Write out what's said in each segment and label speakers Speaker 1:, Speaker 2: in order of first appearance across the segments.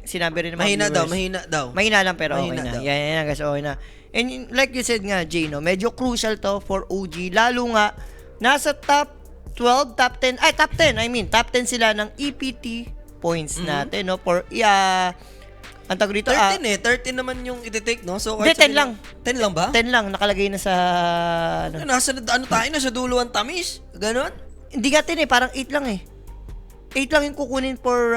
Speaker 1: sinabi rin ng mga
Speaker 2: Mahina daw,
Speaker 1: viewers.
Speaker 2: mahina daw.
Speaker 1: Mahina lang pero
Speaker 2: Mahina
Speaker 1: okay na.
Speaker 2: daw.
Speaker 1: Yan guys, okay na. And like you said nga, Jay, no, medyo crucial to for OG. Lalo nga, nasa top 12, top 10, top 10, top 10 sila ng EPT points natin, no? For, ang tawag dito,
Speaker 2: 13 naman yung iti-take, no? So,
Speaker 1: Hindi, 10 lang.
Speaker 2: 10 lang ba?
Speaker 1: 10 lang, nakalagay na sa,
Speaker 2: Nasa, tayo, nasa dulo ang tamis. Ganon?
Speaker 1: Hindi nga 10 parang 8 lang 8 lang yung kukunin for,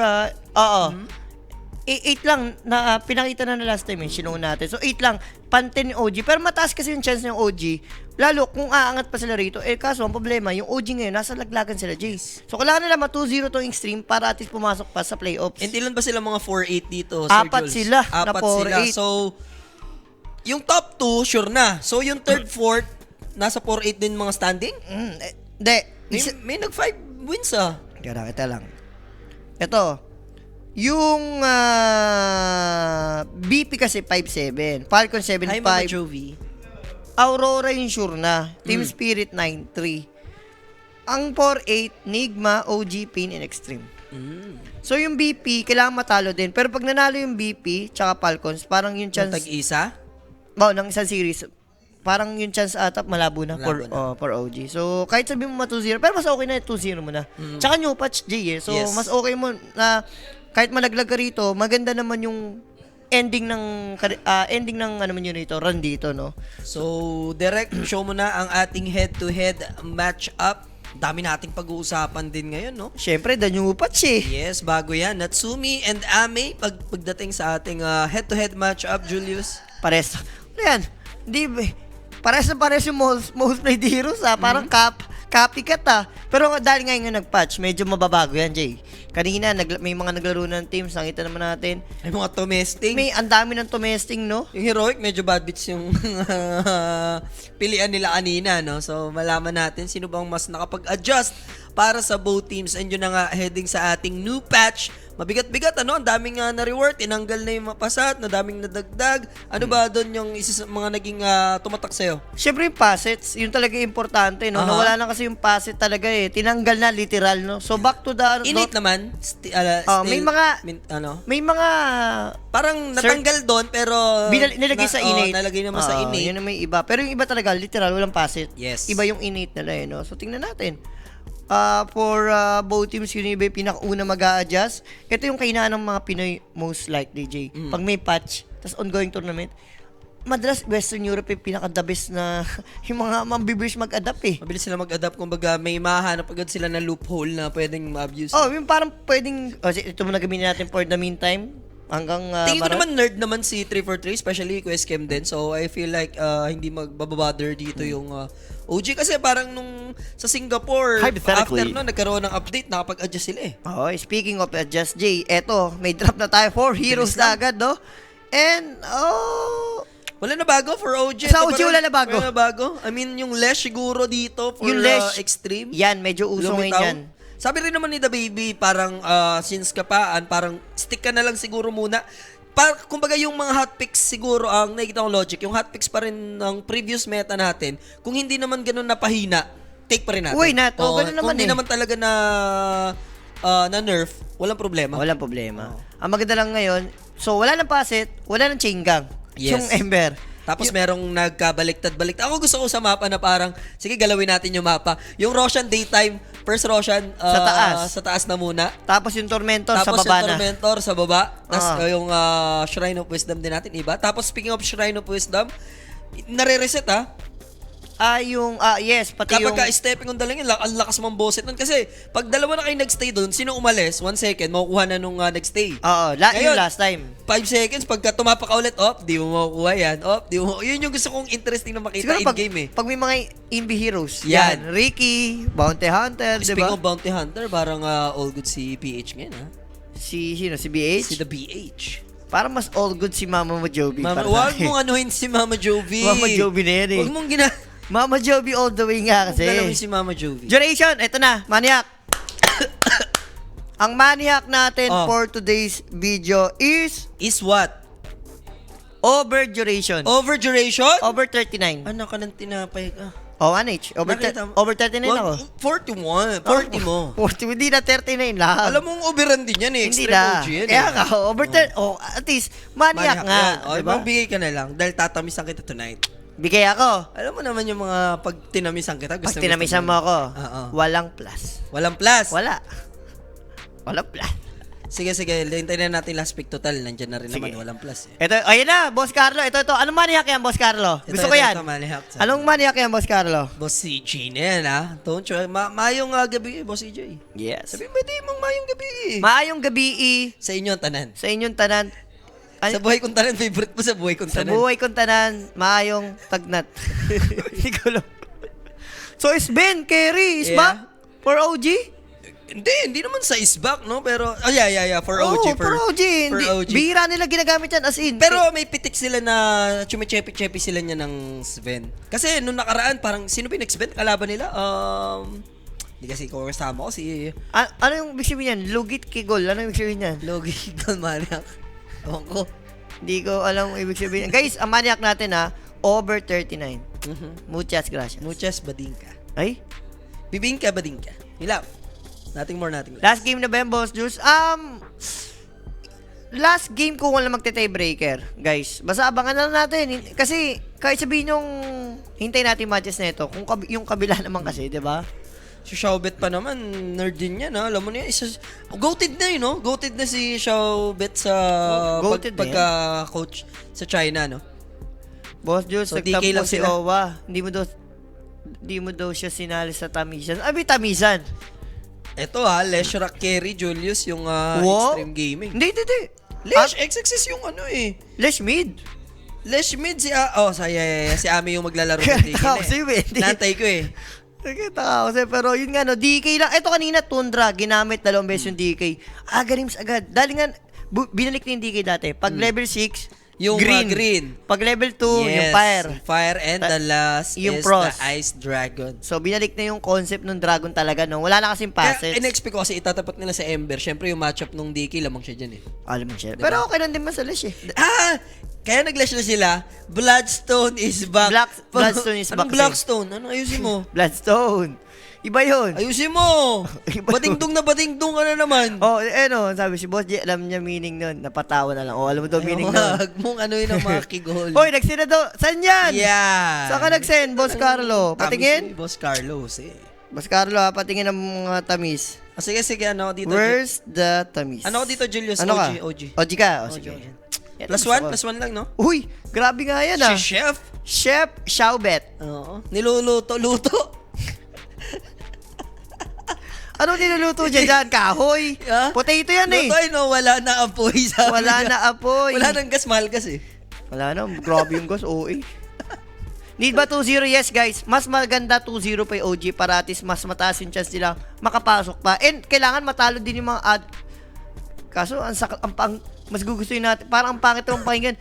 Speaker 1: 8 lang na pinakita na last time sinunod natin. So 8 lang, pan-10 yung OG. Pero mataas kasi yung chance ng OG. Lalo kung aangat pa sila rito, kaso ang problema, yung OG ngayon, nasa laglagan sila, Jace. So kailangan nila ma-2-0 tong extreme para at least pumasok pa sa playoffs.
Speaker 2: And ilan ba sila mga 4-8 dito, Sir
Speaker 1: Apat
Speaker 2: Jules?
Speaker 1: sila na
Speaker 2: Apat
Speaker 1: 4-8.
Speaker 2: sila. So, yung top 2, sure na. So, yung third, fourth, nasa 4-8 din mga standing?
Speaker 1: Hindi.
Speaker 2: May nag-5 wins ah.
Speaker 1: Kita lang. Ito, yung BP kasi 5-7, Falcon 7-5,
Speaker 2: Hi, Mama Jovi.
Speaker 1: Aurora yung sure na, Team Spirit 9-3. Ang 4-8, Nigma, OG, Pain, and Extreme. So yung BP, kailangan matalo din. Pero pag nanalo yung BP, tsaka Falcons, parang yung chance...
Speaker 2: Tag-isa?
Speaker 1: ng isang series, parang yung chance atap malabo na, for OG. So, kahit sabi mo 2-0, pero mas okay na 2-0 mo na. Tsaka new patch, Jay, So,
Speaker 2: Yes.
Speaker 1: mas okay mo na kahit malaglag ka rito, maganda naman yung ending ng ano man yun rito, run dito, no?
Speaker 2: So, direct, show mo na ang ating head-to-head match-up. Dami nating pag-uusapan din ngayon, no?
Speaker 1: Syempre, the new patch
Speaker 2: Yes, bago yan. Natsumi and Ame, pagdating sa ating head-to-head match-up, Julius.
Speaker 1: Pares. Ano yan? Hindi, pares na pares yung most played heroes, Parang copycat, Pero dahil ngayon nag-patch, medyo mababago yan, Jay. Kanina, may mga naglaro ng teams, nakita naman natin.
Speaker 2: Ay, mga tomesting.
Speaker 1: May ang dami ng tomesting, no?
Speaker 2: Yung heroic, medyo bad beats yung pilian nila kanina, no? So, malaman natin sino bang mas nakapag-adjust para sa both teams. And yun na nga, heading sa ating new patch. Mabigat-bigat, ano? Ang daming na-reward. Tinanggal na yung mapasat, na daming nadagdag. Ano ba doon yung isa sa mga naging tumatak sa'yo?
Speaker 1: Syempre yung passets, yun talaga importante, no? Nawala na kasi yung passet talaga Tinanggal na literal, no? So back to the
Speaker 2: Innate naman.
Speaker 1: may mga
Speaker 2: parang natanggal doon pero
Speaker 1: nilagay sa innate.
Speaker 2: Nalagay naman sa innate.
Speaker 1: Yun ang may iba. Pero yung iba talaga literal walang passet.
Speaker 2: Yes.
Speaker 1: Iba yung innate nila, no? So tingnan natin. For both teams, yun yung pinakauna mag-a-adjust. Ito yung kainaan ng mga Pinoy most likely, Jay. Pag may patch, tas ongoing tournament, madalas Western Europe yung pinaka-the best na yung mga mambibilis mag-adapt
Speaker 2: Mabilis sila mag-adapt. Kumbaga, may mahanap agad sila na loophole na pwedeng ma-abuse.
Speaker 1: Yung parang pwedeng, ito muna gamitin natin for the meantime. Hanggang,
Speaker 2: tingin ko naman nerd naman si 343, especially Quest Chem din. So, I feel like hindi magbabother dito yung OG. Kasi parang nung sa Singapore, after nun, nagkaroon ng update, nakapag-adjust sila
Speaker 1: Speaking of adjust, Jay, eto, may drop na tayo for heroes na agad, no? And,
Speaker 2: wala na bago for OG.
Speaker 1: Sa OG wala na bago.
Speaker 2: Wala na bago. I mean, yung Lesh siguro dito for
Speaker 1: yung Lesh,
Speaker 2: Extreme.
Speaker 1: Yan, medyo uso ngayon yan.
Speaker 2: Sabi rin naman ni The Baby, parang since kapaan, parang stick ka na lang siguro muna. Kumbaga yung mga hotpicks siguro ang nakikita kong logic, yung hotpicks pa rin ng previous meta natin, kung hindi naman ganun napahina, take pa rin natin.
Speaker 1: Uy, ganun naman
Speaker 2: kung hindi naman talaga na nerf, walang problema.
Speaker 1: Walang problema. Ang maganda lang ngayon, so wala ng passet, wala ng chain gang.
Speaker 2: Yes.
Speaker 1: Yung Ember.
Speaker 2: Tapos merong nagkabaliktad-baliktad. Ako gusto ko sa mapa na parang, sige galawin natin yung mapa. Yung Roshan daytime, first Roshan sa taas na muna.
Speaker 1: Tapos yung Tormentor sa
Speaker 2: Tapos
Speaker 1: baba
Speaker 2: yung Tormentor sa baba. Tapos yung Shrine of Wisdom din natin, iba. Tapos speaking of Shrine of Wisdom, nare-reset
Speaker 1: yes, pati
Speaker 2: kapag
Speaker 1: yung...
Speaker 2: ka-stepping on the lang, ang lakas mong bosset nun. Kasi, pag dalawa na kayo nag-stay doon, sino umalis? 1 second, makukuha na nung nag-stay.
Speaker 1: yung last time.
Speaker 2: 5 seconds, pagka tumapak ka ulit, di mo makukuha yan. Yun yung gusto kong interesting na makita
Speaker 1: Siguro
Speaker 2: in-game
Speaker 1: pag may mga Invi heroes,
Speaker 2: yan.
Speaker 1: Ricky, Bounty Hunter,
Speaker 2: Speaking
Speaker 1: diba?
Speaker 2: of Bounty Hunter, parang all good si PH ngayon,
Speaker 1: Si BH?
Speaker 2: Si the BH.
Speaker 1: Parang mas all good si Mama Jovi.
Speaker 2: Huwag mong anuhin si Mama Jovi.
Speaker 1: Mama Jovi na yan
Speaker 2: Huwag mong
Speaker 1: Mama Jovi all the way nga kasi.
Speaker 2: Galawin si Mama Jovi.
Speaker 1: Duration, eto na, Maniac. Ang Maniac natin for today's video is
Speaker 2: what?
Speaker 1: over duration.
Speaker 2: Over duration?
Speaker 1: Over 39.
Speaker 2: Anak ka ng tinapay ka.
Speaker 1: Oh, 1H.
Speaker 2: Nakita mo?
Speaker 1: Over 39 ako.
Speaker 2: 41. 40 mo.
Speaker 1: 40, hindi na 39 lang.
Speaker 2: Alam mong overrun din yan eh.
Speaker 1: hindi
Speaker 2: Extreme
Speaker 1: na.
Speaker 2: OG yan
Speaker 1: Kaya
Speaker 2: eh.
Speaker 1: nga, over 30. Oh, at least, maniac nga.
Speaker 2: yan. O,
Speaker 1: Diba?
Speaker 2: magbigay ka na lang dahil tatamisan kita tonight.
Speaker 1: Bigay ako.
Speaker 2: Alam mo naman yung mga pag tinamisan kita,
Speaker 1: Pag tinamisan mo ako,
Speaker 2: Oo.
Speaker 1: walang plus.
Speaker 2: Walang plus.
Speaker 1: Wala. Walang plus.
Speaker 2: Sige, hintayin na natin last pick total. Nandiyan na rin
Speaker 1: Sige.
Speaker 2: naman, walang plus eh.
Speaker 1: Ito, ayun na, Boss Carlo. Ito. Anong maniac yan, Boss Carlo? Gusto ko yan.
Speaker 2: Ito, manihak.
Speaker 1: Anong maniac yan, Boss Carlo?
Speaker 2: Boss CJ na yan, ha? Don't you, mayong gabi, Boss CJ.
Speaker 1: Yes.
Speaker 2: Sabi mo, di mong mayong gabi.
Speaker 1: Maayong gabi
Speaker 2: Sa inyo ang tanan.
Speaker 1: sa inyong tanan. Ay,
Speaker 2: Sa buhay kong tanan, favorite mo sa buhay kong
Speaker 1: sa
Speaker 2: tanan.
Speaker 1: buhay kong tanan, maayong tagnat. Hindi ko alam. So, is Ben Kerry is
Speaker 2: Yeah.
Speaker 1: back for OG?
Speaker 2: Hindi naman sa isback, no? Pero, yeah, for OG.
Speaker 1: For OG.
Speaker 2: For
Speaker 1: Hindi,
Speaker 2: OG.
Speaker 1: bihira nila ginagamit yan as in.
Speaker 2: Pero may pitik sila na chumichepi-chepi sila niya ng Sven. Kasi nung nakaraan, parang sino ba yung Sven kalaban nila? Hindi kasi ko kasama ko si
Speaker 1: Ano yung ibig sabihin yan? Lugit Kigol. Ano yung ibig sabihin yan?
Speaker 2: Logi Maniac. Ewan ko.
Speaker 1: Hindi ko alam yung ibig sabihin. Guys, ang maniac natin over 39. Muchas gracias.
Speaker 2: Muchas badingka.
Speaker 1: Ay?
Speaker 2: Bibingka badingka. Hilaw. Nothing more.
Speaker 1: Last game na ba yan, Boss Juice? Last game ko wala magte-tiebreaker, guys. Basta abangan na lang natin. Kasi, kahit sabihin yung hintay natin matches na ito, kung yung kabila naman kasi, di ba?
Speaker 2: Si Xiaobet pa naman, nerd din yan, ha? Alam mo niya, goated na yun, no? Goated na si Xiaobet sa
Speaker 1: Goated na yan?
Speaker 2: pagka-coach sa China, no?
Speaker 1: Boss Juice,
Speaker 2: So, DK lang
Speaker 1: nagtampo si
Speaker 2: sila.
Speaker 1: Owa. Hindi mo daw siya sinali sa tamisan. Abi, tamisan.
Speaker 2: Ito Leshrak Kerry Julius, yung
Speaker 1: Wow.
Speaker 2: Extreme Gaming.
Speaker 1: Hindi.
Speaker 2: Lesh, XXS yung ano eh.
Speaker 1: Lesh mid.
Speaker 2: Lesh mid si si Ami yung maglalaro ng DK
Speaker 1: Kaya
Speaker 2: na
Speaker 1: si Wendy.
Speaker 2: Nantay ko eh.
Speaker 1: Nakita ka kasi, pero yun nga, no, DK lang. Ito kanina, Tundra, ginamit 2 beses yung DK. Agarims agad. Dahil nga, binalik na yung DK dati. Pag level 6,
Speaker 2: Yung
Speaker 1: green.
Speaker 2: green.
Speaker 1: Pag level 2, yung fire.
Speaker 2: Fire and the last
Speaker 1: Yung
Speaker 2: is
Speaker 1: Frost.
Speaker 2: the Ice Dragon.
Speaker 1: So, binalik na yung concept ng Dragon talaga, no? Wala na kasing
Speaker 2: Kaya
Speaker 1: passes.
Speaker 2: in-expect ko kasi itatapat nila sa Ember. Syempre yung matchup nung DK, lamang siya dyan eh.
Speaker 1: Alam mo siya.
Speaker 2: Diba?
Speaker 1: Pero okay lang din man sa Lesh, eh.
Speaker 2: Kaya nag-lash na sila. Bloodstone is back.
Speaker 1: Bloodstone is back
Speaker 2: Anong
Speaker 1: kasi.
Speaker 2: Blackstone? Ano ayusin mo?
Speaker 1: Bloodstone. Iba yun.
Speaker 2: Ayusin mo!
Speaker 1: Iba
Speaker 2: Badingdong na badingdong ka na naman.
Speaker 1: Oh, no, sabi si Boss J, alam niya meaning nun. Napatawa na lang. Oh, alam mo daw meaning nun.
Speaker 2: Huwag mong ano yun ang mga kigol.
Speaker 1: Hoy, nagsend na daw. Saan yan?
Speaker 2: Yeah.
Speaker 1: Saan ka nagsend, Boss Carlo? Patingin?
Speaker 2: Boss Carlos eh.
Speaker 1: Boss Carlo, patingin ng mga tamis.
Speaker 2: Sige, ano dito?
Speaker 1: Where's the tamis?
Speaker 2: Ano dito, Julius?
Speaker 1: Ano
Speaker 2: OG.
Speaker 1: OG ka? O, sige.
Speaker 2: OG.
Speaker 1: Yan,
Speaker 2: Plus one lang, no?
Speaker 1: Uy, grabe nga yan
Speaker 2: Si Chef.
Speaker 1: Chef Xiaobet.
Speaker 2: Oo. Niluluto.
Speaker 1: Ano niluluto dyan? Kahoy?
Speaker 2: Ah?
Speaker 1: Potato yan eh.
Speaker 2: Luto no, wala na apoy. Sabi
Speaker 1: Wala
Speaker 2: niya.
Speaker 1: na apoy.
Speaker 2: Wala nang gas, mahal gas eh.
Speaker 1: Wala na, grabe yung gas, OA. Need ba 2-0? Yes, guys. Mas maganda 2-0 pa yung OG para at least mas mataas yung chance nila makapasok pa. And kailangan matalo din yung mga ad. Kaso, mas gugustuhin natin. Parang ang pangit ng pakinggan.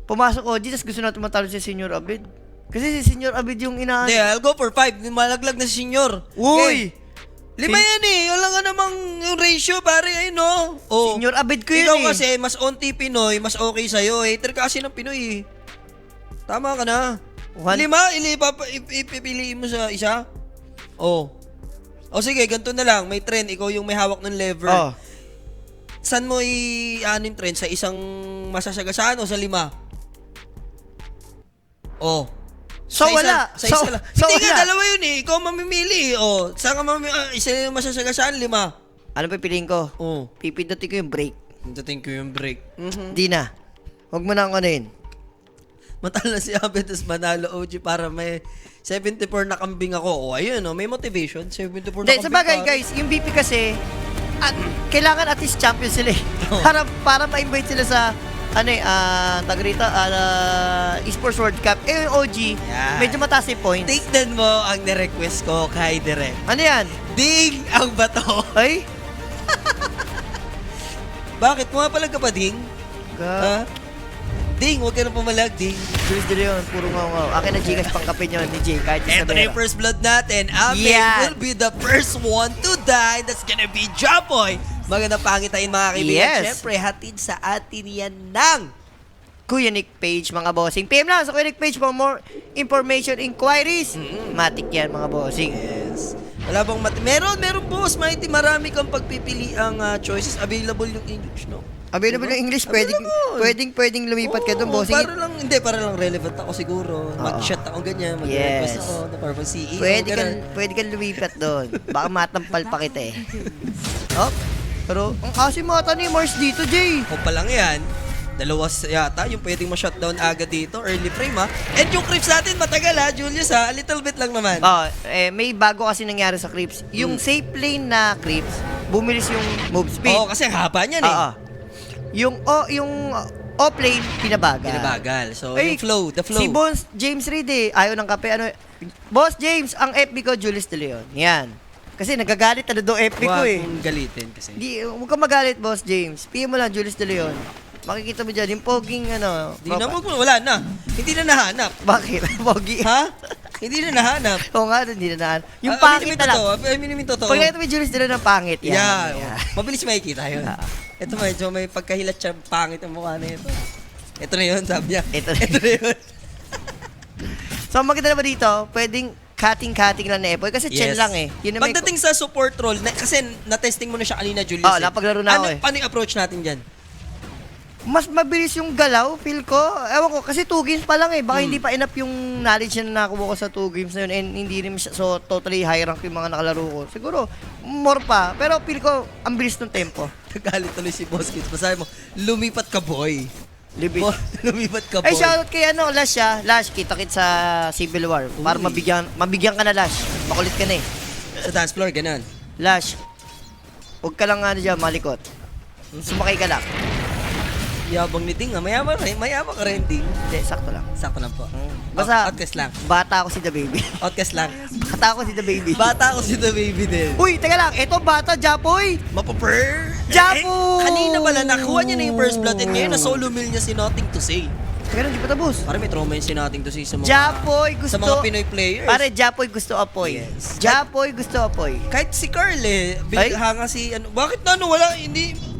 Speaker 1: Pumasok OG, tapos gusto natin matalo si Senior Abid. Kasi si Senior Abid yung
Speaker 2: Hindi, I'll go for 5. Malaglag na si Senyor.
Speaker 1: Uy!
Speaker 2: Okay. 5 yan eh. Wala nga namang yung ratio, pare. Ayun, no? Oh.
Speaker 1: Senior Abid ko yun
Speaker 2: Ikaw
Speaker 1: eh.
Speaker 2: kasi, mas onti Pinoy, mas okay sa'yo. Hater ka kasi ng Pinoy eh. Tama ka na. 5, ipipiliin mo sa isa? Oh. O sige, ganito na lang. May trend, ikaw yung may hawak ng lever.
Speaker 1: Oh.
Speaker 2: Saan mo ano yung trend? Sa isang masasagasaan o sa 5? Oh.
Speaker 1: So, wala.
Speaker 2: Sa isa lang.
Speaker 1: So,
Speaker 2: Hindi nga,
Speaker 1: wala.
Speaker 2: dalawa yun eh. Ikaw mamimili. Oh. Saan ka isa yung masasagasaan? 5.
Speaker 1: Ano pipiliin ko?
Speaker 2: Oh.
Speaker 1: Pipindutin ko yung break.
Speaker 2: Dating ko yung break.
Speaker 1: Di na. Huwag mo na ako rin.
Speaker 2: Matalo na si Abed, tapos manalo OG para may 74 na kambing ako. O, ayun, may motivation. 74 na
Speaker 1: Hindi,
Speaker 2: kambing.
Speaker 1: sa bagay
Speaker 2: pare.
Speaker 1: guys, yung BP kasi, kailangan at least champion sila eh. Para ma-invite sila sa, Esports World Cup. Eh, yung OG,
Speaker 2: Yan.
Speaker 1: medyo mataas yung points.
Speaker 2: Tignan mo ang nirequest ko kay Direk.
Speaker 1: Ano yan?
Speaker 2: Ding ang bato.
Speaker 1: Ay?
Speaker 2: Bakit? Pumapalag ka pa, Ding?
Speaker 1: Ga.
Speaker 2: Ha? Ding, huwag ka na pumalag, Ding.
Speaker 1: Chris de Leon, puro ngaw. Akin na Gcash pang kape nyo ni Jay, kahit isa
Speaker 2: Ito na yung first blood natin. Amin
Speaker 1: Yan.
Speaker 2: will be the first one to die. That's gonna be Japoy. Magandang pangitain mga kaibigan.
Speaker 1: Yes.
Speaker 2: Siyempre, hatid sa atin yan ng
Speaker 1: Kuya Nick Page, mga bossing. PM lang sa Kuya Nick Page for more information, inquiries. Matik yan, mga bossing.
Speaker 2: Yes. Wala bang meron boss, mighty, marami kang pagpipili ang choices. Available yung English, no?
Speaker 1: Available yung English, pwedeng lumipat ka doon,
Speaker 2: Oo,
Speaker 1: bossing.
Speaker 2: para lang relevant ako siguro. Mag-chat ako ganyan, mag-request
Speaker 1: Yes.
Speaker 2: ako na para CEO.
Speaker 1: Pwede kang lumipat doon. Baka matampal pa kita eh. Oh, pero ang kasi mata ni Mars dito, Jay.
Speaker 2: O pa lang yan. Dalawa yata yung pwedeng ma-shutdown agad dito. Early frame, ha? And yung creeps natin, matagal, ha, Julius, ha? A little bit lang naman.
Speaker 1: May bago kasi nangyari sa creeps. Yung safe lane na creeps, bumilis yung move speed.
Speaker 2: Oo, kasi ang haba niyan, eh.
Speaker 1: Yung off lane, pinabagal.
Speaker 2: Pinabagal. So,
Speaker 1: Ay,
Speaker 2: the flow.
Speaker 1: Si Boss James Reed ayaw ng kape. Boss James, ang FB ko, Julius De Leon. Yan. Kasi nagagalit na doon FB ko eh.
Speaker 2: Huwag galitin kasi.
Speaker 1: Huwag kang magalit, Boss James. PM mo lang, Julius De Leon. Makikita mo dyan, yung poging
Speaker 2: Di na wala na. Hindi na nahanap.
Speaker 1: Bakit? Pogi.
Speaker 2: Ha? Hindi na nahanap.
Speaker 1: Oo nga, hindi na naan. Yung pangit na lang.
Speaker 2: Aminin mo totoo.
Speaker 1: Pag nakita mo yung Julius De Leon ng pangit, yan.
Speaker 2: Yeah. Mabilis makikita yun. Ito medyo may pagkahilat siya, pangit ang mukha na ito. Ito na yun, sabi niya.
Speaker 1: Ito na
Speaker 2: yun.
Speaker 1: So, maganda naman dito, pwedeng cutting lang na Epoy kasi chill lang eh. Yun na
Speaker 2: Pagdating sa support role, kasi na-testing mo na siya kanina, Julius.
Speaker 1: napaglaro na ako eh.
Speaker 2: Paano yung approach natin dyan?
Speaker 1: Mas mabilis yung galaw, feel ko. Ewan ko, kasi 2 games pa lang eh. Baka hindi pa enough yung knowledge na nakuha ko sa 2 games na yun. And hindi rin siya, so totally high rank yung mga nakalaro ko. Siguro, more pa. Pero feel ko, ang bilis ng tempo.
Speaker 2: Nagalit tuloy si Boss Kids. Masabi mo, lumipat ka, boy. Lumipat ka, boy.
Speaker 1: Ay, shoutout kay Lash siya. Lash, kita-kit sa Civil War. Para mabigyan ka na, Lash. Makulit ka na eh.
Speaker 2: Sa dance floor, ganun.
Speaker 1: Lash, huwag ka lang dyan, malikot. Sumakay ka lang.
Speaker 2: Yabang ni Ting, mayabang ka rin, Ting.
Speaker 1: Hindi, sakto lang.
Speaker 2: Sakto lang po.
Speaker 1: Basta,
Speaker 2: Outcast lang.
Speaker 1: bata ako si The Baby.
Speaker 2: Outcast lang.
Speaker 1: Bata ako si The Baby.
Speaker 2: Bata ako si The Baby din.
Speaker 1: Uy, teka lang. Ito, bata, Japoy.
Speaker 2: Mapaper!
Speaker 1: Japo!
Speaker 2: Kanina pala, nakuha niya na yung first blood and ngayon na solo mill niya si Nothing to Say.
Speaker 1: Teka lang, di pa tapos.
Speaker 2: Parang may trauma yun si Nothing to Say sa mga...
Speaker 1: Japoy gusto.
Speaker 2: Sa mga Pinoy players.
Speaker 1: Pare, Japoy gusto apoy.
Speaker 2: Yes.
Speaker 1: Japoy gusto apoy.
Speaker 2: Kahit si Carl
Speaker 1: Ay?
Speaker 2: hanga si... bakit wala, hindi...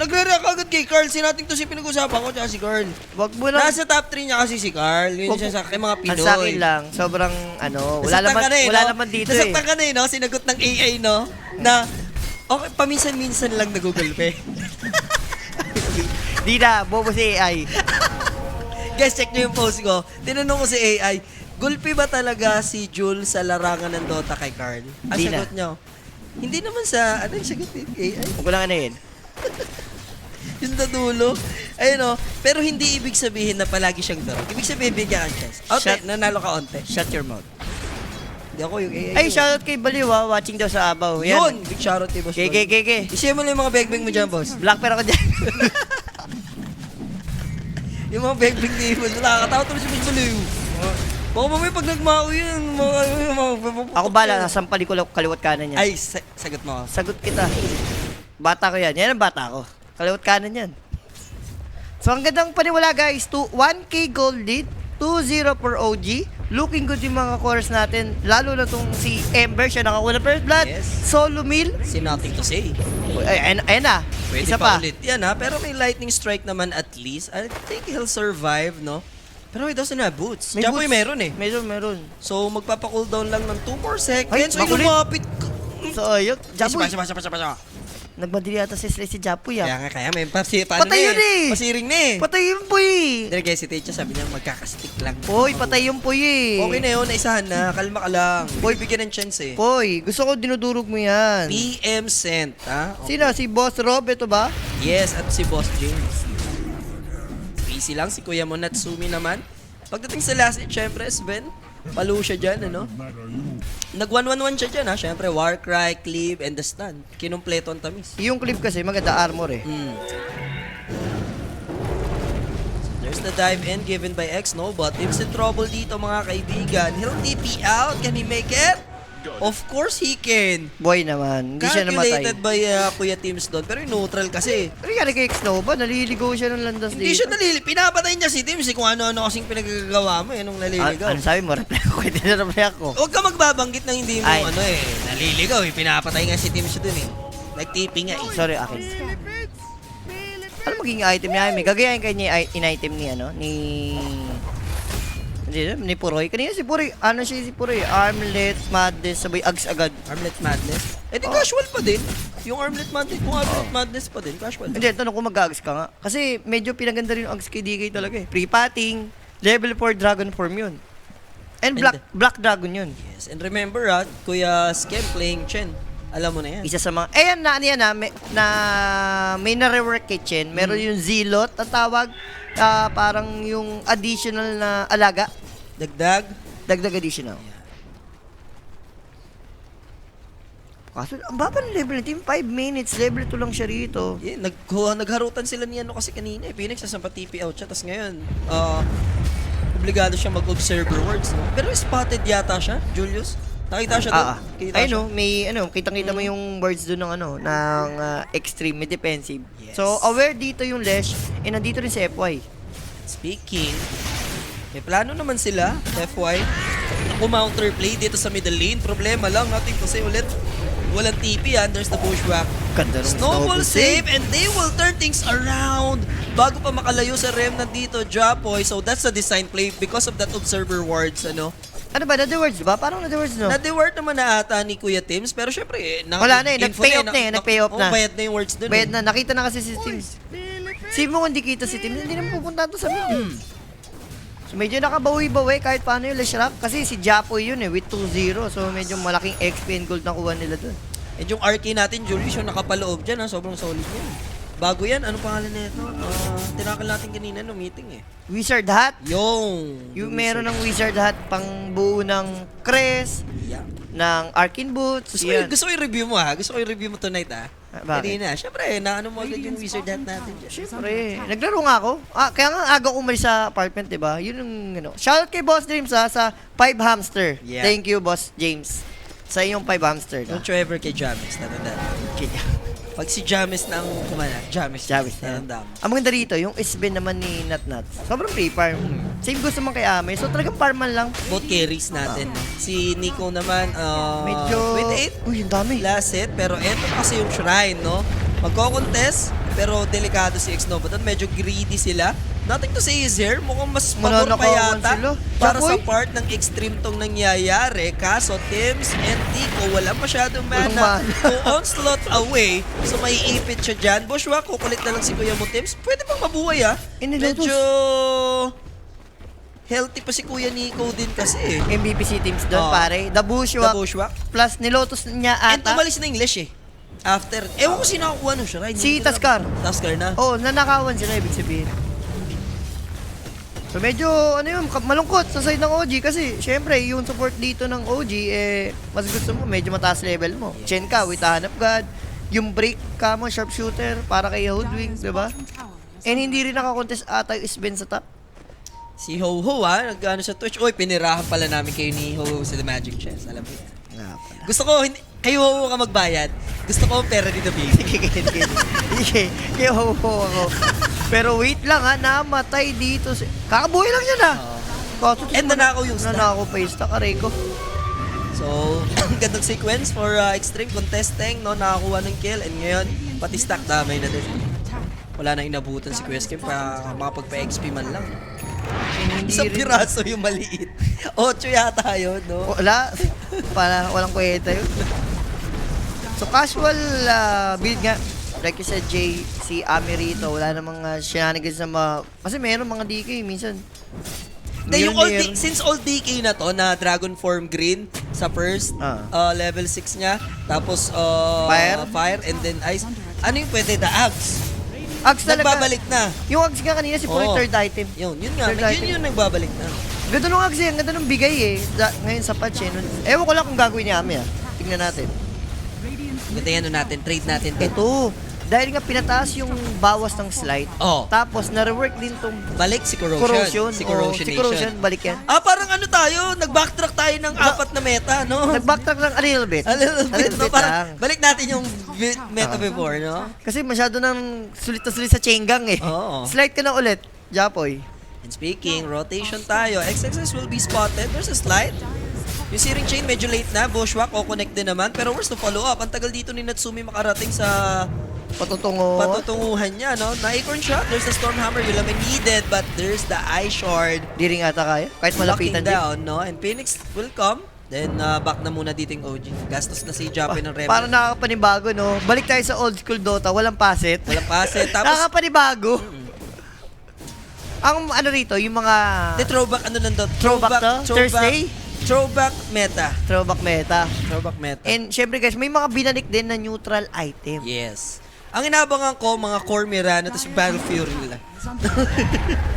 Speaker 2: Nagre-react agad kay Carl. Si Nothing to Say pinag-usapan ko tsaka si Carl.
Speaker 1: Wag mo lang.
Speaker 2: Nasa top 3 niya kasi si Carl. Yun siya sa mga Pinoy.
Speaker 1: Ang sa akin lang, sobrang wala naman dito eh.
Speaker 2: Nasaktan ka na no? Sinagot ng AI, no? Na, okay, paminsan-minsan lang nagugulpe.
Speaker 1: Di na, bobo si AI.
Speaker 2: Guys, check nyo yung post ko. Tinanong ko si AI, gulpi ba talaga si Jules sa larangan ng Dota kay Carl? Ang
Speaker 1: Di
Speaker 2: sagot nyo, hindi naman sa, ano yung sagot ni AI?
Speaker 1: Huwag ko lang yun.
Speaker 2: Yung nadulo. Ayun o. Pero hindi ibig sabihin na palagi siyang daro. Ibig sabihin, bigyan ang chance. Okay, nanalo ka onte.
Speaker 1: Shut your mouth.
Speaker 2: Hindi ako yung AI.
Speaker 1: Ay, shoutout kay Baliw watching daw sa Abaw.
Speaker 2: Yun! Big shoutout kay Boss Boy.
Speaker 1: Keke.
Speaker 2: I-share mo lang yung mga begbeng mo dyan, boss.
Speaker 1: Black pero ako dyan.
Speaker 2: Yung mga begbeng ni Boss. Nakakatawa tuloy si Boss Baliw. Baka mamaya pag nagmao yun,
Speaker 1: Ako bala, nasampali ko kaliwat kanan yan.
Speaker 2: Ay, sagot mo.
Speaker 1: Sagot kita. Bata ko yan. Yan ang bata ko. Kaliwat kanan yan. So, ang gandang paniwala guys. 1K gold lead. 2-0 for OG. Looking good yung mga cores natin. Lalo na tong si Ember. Siya nakakuha ng first blood.
Speaker 2: Yes.
Speaker 1: Solo meal.
Speaker 2: Si Nothing to Say.
Speaker 1: Ayan na.
Speaker 2: Pwede
Speaker 1: Isa
Speaker 2: pa
Speaker 1: pa.
Speaker 2: ulit yan ha. Pero may lightning strike naman at least. I think he'll survive, no? Pero he doesn't have boots.
Speaker 1: May
Speaker 2: Japoy
Speaker 1: boots.
Speaker 2: meron eh.
Speaker 1: Meron.
Speaker 2: So, magpapa-cooldown lang ng 2 more seconds.
Speaker 1: Ay,
Speaker 2: Ay,
Speaker 1: makulit.
Speaker 2: lumapit.
Speaker 1: So, ayun. Japoy.
Speaker 2: Sipa.
Speaker 1: Nagmadali yata si Japoy
Speaker 2: Kaya may paano
Speaker 1: Patay yun eh.
Speaker 2: Pasiring na eh.
Speaker 1: Patay yung puy.
Speaker 2: Pero guys, si Techa sabi niya magkakastik lang.
Speaker 1: Poy, patay yung puy eh.
Speaker 2: Okay na yun, naisahan na. Kalma ka lang. Boy, bigyan ng chance eh.
Speaker 1: Poy, gusto ko dinudurog mo yan.
Speaker 2: PM sent, ha? Okay.
Speaker 1: Sino? Si Boss Rob, ito ba?
Speaker 2: Yes, at si Boss James. Easy lang, si Kuya Mon Natsumi naman. Pagdating sa last hit, syempre, Sven, palo siya dyan, ano? Nag-1-1-1 siya dyan, ha? Syempre, Warcry, Cleave, and the Stun. Kinumpleto ang tamis.
Speaker 1: Yung clip kasi, maganda armor eh.
Speaker 2: There's the dive in given by X-No, but Tim's in trouble dito, mga kaibigan. He'll TP out. Can he make it? Of course he can.
Speaker 1: Boy naman, hindi siya namatay.
Speaker 2: Calculated by Kuya Tims doon, pero yung neutral kasi.
Speaker 1: Ano yan kay X-Nova? Naliligaw siya ng landas
Speaker 2: Hindi siya pinapatay niya si Tims kung ano-ano kasing pinagagawa mo nung naliligaw.
Speaker 1: Ano sabi mo? Reply ako. Pwede na reply ako.
Speaker 2: Huwag ka magbabanggit ng hindi mo
Speaker 1: Ay.
Speaker 2: naliligaw pinapatay nga si Tims doon eh. Nag-tipping nga eh.
Speaker 1: Sorry, akin. Alam mo magiging item niya. May gagayahin kanya in-item ni, ni Puroy. Kanina si Puroy, si Puroy? Armlet, Madness, sabay Ags agad.
Speaker 2: Armlet Madness. Di casual pa din. Yung Armlet Madness, kung Armlet Madness pa din, casual.
Speaker 1: Hindi, tanong ko mag-Ags ka nga. Kasi medyo pinaganda rin yung Ags kay DK talaga eh. Pre-patting, level 4 Dragon Form yun. And Black Dragon yun.
Speaker 2: Yes, and remember Kuya Skem playing Chen. Alam mo na yan.
Speaker 1: Isa sa mga, may na-rework kay Chen. Meron yung Zealot, ang tawag, parang yung additional na alaga.
Speaker 2: Dagdag
Speaker 1: additional. Kaso, ang baba ng level natin, 5 minutes, level 2 lang siya rito.
Speaker 2: Yeah, nagharutan sila ni kasi kanina. Phoenix, nasampa TP out siya. Tapos ngayon, obligado siya mag-observer words. No? Pero spotted yata siya, Julius. Nakita siya doon.
Speaker 1: Kitang-kita mo yung words doon ng extreme, may defensive.
Speaker 2: Yes.
Speaker 1: So, aware dito yung Lesh, nandito rin si FY.
Speaker 2: Speaking, may plano naman sila, FY. Counter play dito sa middle lane. Problema lang, natin kasi ulit. Walang TP there's the bushwhack.
Speaker 1: Ganda ng
Speaker 2: Snowball save and they will turn things around bago pa makalayo sa Remnant dito, Japoy. So that's a design play because of that observer wards,
Speaker 1: Ano ba? Nade words ba? Parang nade words, no?
Speaker 2: Na-deward naman na ata ni Kuya Tims, pero syempre,
Speaker 1: wala na nag-payoff nag-payoff na.
Speaker 2: Bayad na yung words dun.
Speaker 1: Bayad na, nakita na kasi si Tims. Si mo kung di kita si Tims, hindi naman pupunta to sa mid. So medyo nakabawi-bawi kahit paano yung Leshrac kasi si Japoy yun with 2-0. So medyo malaking XP and gold na kuha nila dun.
Speaker 2: And yung RK natin, Julius, yung nakapaloob dyan, sobrang solid yan. Bago yan, anong pangalan nito? Tinakal natin kanina no meeting
Speaker 1: Wizard Hat.
Speaker 2: Yung
Speaker 1: meron ng Wizard Hat pang buo ng Crest, ng Arkin Boots.
Speaker 2: Gusto ko i-review mo Gusto ko i-review mo tonight
Speaker 1: Bakit?
Speaker 2: Kanina, syempre, naano mo agad yung Wizard Hat natin dyan.
Speaker 1: Syempre, naglaro nga ako. Kaya nga aga ko umalis sa apartment, diba? Yun yung Shoutout kay Boss Dreams sa 5 hamster.
Speaker 2: Yeah.
Speaker 1: Thank you, Boss James. Sa iyong 5 hamster.
Speaker 2: Don't you ever kay James, natandaan. Pag si James na ang kumana, James natandaan.
Speaker 1: Ang maganda rito, yung Isben naman ni Nat. Sobrang free farm. Same gusto man kay Ame. So talagang farman lang.
Speaker 2: Both carries natin. Si Nico naman,
Speaker 1: Medyo...
Speaker 2: with 8.
Speaker 1: Uy, yung dami.
Speaker 2: Last set, pero eto kasi yung shrine, no? Magko-contest, pero delikado si X-Nova doon. Medyo greedy sila. Nothing to say is here. Mukhang mas pabor pa yata para sa part ng extreme tong nangyayari. Kaso, Tims and Tico, wala masyadong mana. Kung onslaught away, so may ipit siya dyan. Bushwhack, kukulit na lang si Kuya mo, Tims. Pwede bang mabuhay, Medyo healthy pa si Kuya Nico din kasi.
Speaker 1: MVP si Teams doon, pare. The Bushwhack. Plus, nilotos niya
Speaker 2: And
Speaker 1: ata.
Speaker 2: umalis na English After, ewan ko sino nakakuha nun siya, right?
Speaker 1: Si Taskar.
Speaker 2: Taskar na.
Speaker 1: Nanakawan sila, ibig sabihin. So medyo, malungkot sa side ng OG kasi syempre, yung support dito ng OG, mas gusto mo, medyo mataas level mo.
Speaker 2: Yes.
Speaker 1: Chen ka with Hand of God, yung break ka mo, sharpshooter, para kay Hoodwing, diba? And hindi rin nakakontest ata yung Isben sa top.
Speaker 2: Si Ho-Ho nag-ano sa Twitch. Oy, pinirahan pala namin kayo ni Ho-Ho sa The Magic Chess. Alam mo yan. Gusto ko, kayo Ho-Ho ka magbayad. Gusto ko ang pera dito, baby.
Speaker 1: Kaya Ho-Ho ako. Pero wait lang namatay dito. Kakabuhay lang siya
Speaker 2: And nanakaw yung stack.
Speaker 1: Nanakaw pa yung stack, aray ko.
Speaker 2: So, gandang sequence for Extreme contesting, no? Nakakuha ng kill. And ngayon, pati stack damay na din. Wala nang inabutan si Quest Kim para makapagpa-XP man lang. Isang piraso yung maliit. 8 yata yun, no?
Speaker 1: Wala. Walang kwenta yun. So, casual build nga. Like you said, Jay, si Ami rito, wala namang shenanigans na kasi meron mga DK minsan.
Speaker 2: Yung since old DK na to, na Dragon Form Green sa first, level 6 niya, tapos fire, and then ice. Ano yung pwede? The Axe.
Speaker 1: Axe talaga.
Speaker 2: Nagbabalik na.
Speaker 1: Yung Axe nga kanina, si Puro third item.
Speaker 2: Yun nga. Yun nagbabalik na.
Speaker 1: Ganda nung Axe ganda nung bigay ngayon sa patch Ewan ko lang kung gagawin ni Ami Tingnan natin.
Speaker 2: Ganda natin, trade natin.
Speaker 1: Ito. Dahil nga pinataas yung bawas ng slide. Tapos na-rework din tong
Speaker 2: balik si Corrosion.
Speaker 1: Si Corrosion, balik yan.
Speaker 2: Parang tayo, nag-backtrack tayo ng 4 na meta, no?
Speaker 1: Nag-backtrack lang a little bit.
Speaker 2: No? Parang balik natin yung meta before, no?
Speaker 1: Kasi masyado nang sulit na sulit sa Chengang Slide ka na ulit, Japoy.
Speaker 2: And speaking, rotation tayo. XXS will be spotted. There's a slide. Yung Searing Chain medyo late na. Bushwhack, connect din naman. Pero where's the follow-up? Ang tagal dito ni Natsumi makarating sa patutunguhan niya, no? Na Acorn Shot, there's the Stormhammer, you naman needed, but there's the Ice Shard.
Speaker 1: Di rin ata kaya. Kahit
Speaker 2: Locking
Speaker 1: malapitan din.
Speaker 2: down, no? And Phoenix will come. Then, back na muna dito yung OG. Gastos na si Jappy ng Rebel.
Speaker 1: Parang nakakapanibago, no? Balik tayo sa old school Dota, walang paset.
Speaker 2: Walang paset. Tapos,
Speaker 1: Nakakapanibago. Ang ano rito, yung mga
Speaker 2: the throwback, ano nandun?
Speaker 1: Throwback to? Thursday?
Speaker 2: Throwback meta.
Speaker 1: throwback meta.
Speaker 2: Throwback meta.
Speaker 1: And syempre guys, may mga binanik din na neutral item.
Speaker 2: Yes. Ang inabangan ko, mga Core Mirana, tapos Battle Fury nila.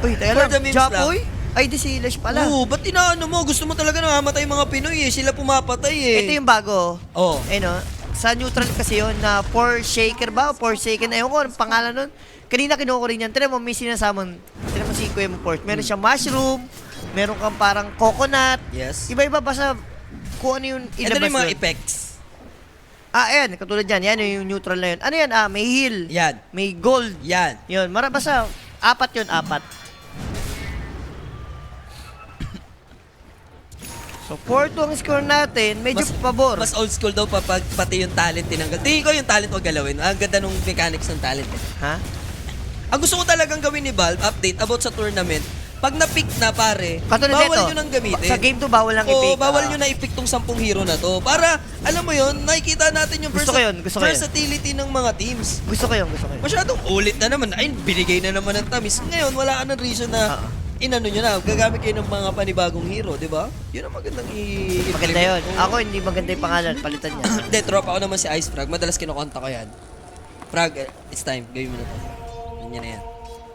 Speaker 1: Uy, tayo
Speaker 2: For the
Speaker 1: lang.
Speaker 2: memes
Speaker 1: Japoy? Ay, di si Ilash pala.
Speaker 2: Oo, ba't inaano mo? Gusto mo talaga namamatay mga Pinoy eh. Sila pumapatay eh.
Speaker 1: Ito yung bago.
Speaker 2: Oh.
Speaker 1: Eh no, sa neutral kasi yun na 4 shaker ba? 4 shaker na. Ewan ko, anong pangalan nun? Kanina kinuha ko rin yan. Tira mo, may sinasamon. Tira mo si Kuya mo Port. Meron siyang mushroom. Meron kang parang coconut.
Speaker 2: Yes.
Speaker 1: Iba-iba basta kung ano yung
Speaker 2: Ito na
Speaker 1: ilabas
Speaker 2: yung mga
Speaker 1: doon.
Speaker 2: effects.
Speaker 1: Ayan, katulad yan. Yan yung neutral na yun. Ano yan? May heal.
Speaker 2: Yan.
Speaker 1: May gold.
Speaker 2: Yan.
Speaker 1: Yun, basta 4 yun, 4. So, 4-2 ang score natin. Medyo pabor.
Speaker 2: Mas old school daw pag pati yung talent tinanggal. Tingin ko yung talent wag galawin. Ang ganda nung mechanics ng talent. Eh.
Speaker 1: Ha?
Speaker 2: Ang gusto ko talagang gawin ni Valve, update about sa tournament, pag na-pick na pare,
Speaker 1: Katulad
Speaker 2: bawal
Speaker 1: nito.
Speaker 2: nyo nang gamitin.
Speaker 1: Sa game 2, bawal lang
Speaker 2: Oo,
Speaker 1: i-pick.
Speaker 2: bawal nyo na i-pick tong 10 hero na to. Para, alam mo yun, nakikita natin yung
Speaker 1: Gusto ko yun, gusto ko yun.
Speaker 2: versatility ng mga teams.
Speaker 1: Gusto ko yun.
Speaker 2: Masyadong ulit na naman. Ay, binigay na naman ng tamis. Ngayon, wala ka ng reason na inano nyo na. Gagamit kayo ng mga panibagong hero, di ba? Yun ang magandang
Speaker 1: Maganda yun. Ako, hindi maganda yung pangalan. Palitan niya.
Speaker 2: Hindi, drop ako naman si Ice Frag. Madalas kinukonta ko yan. Frag, it's time. Gawin mo na to. Yan na yan.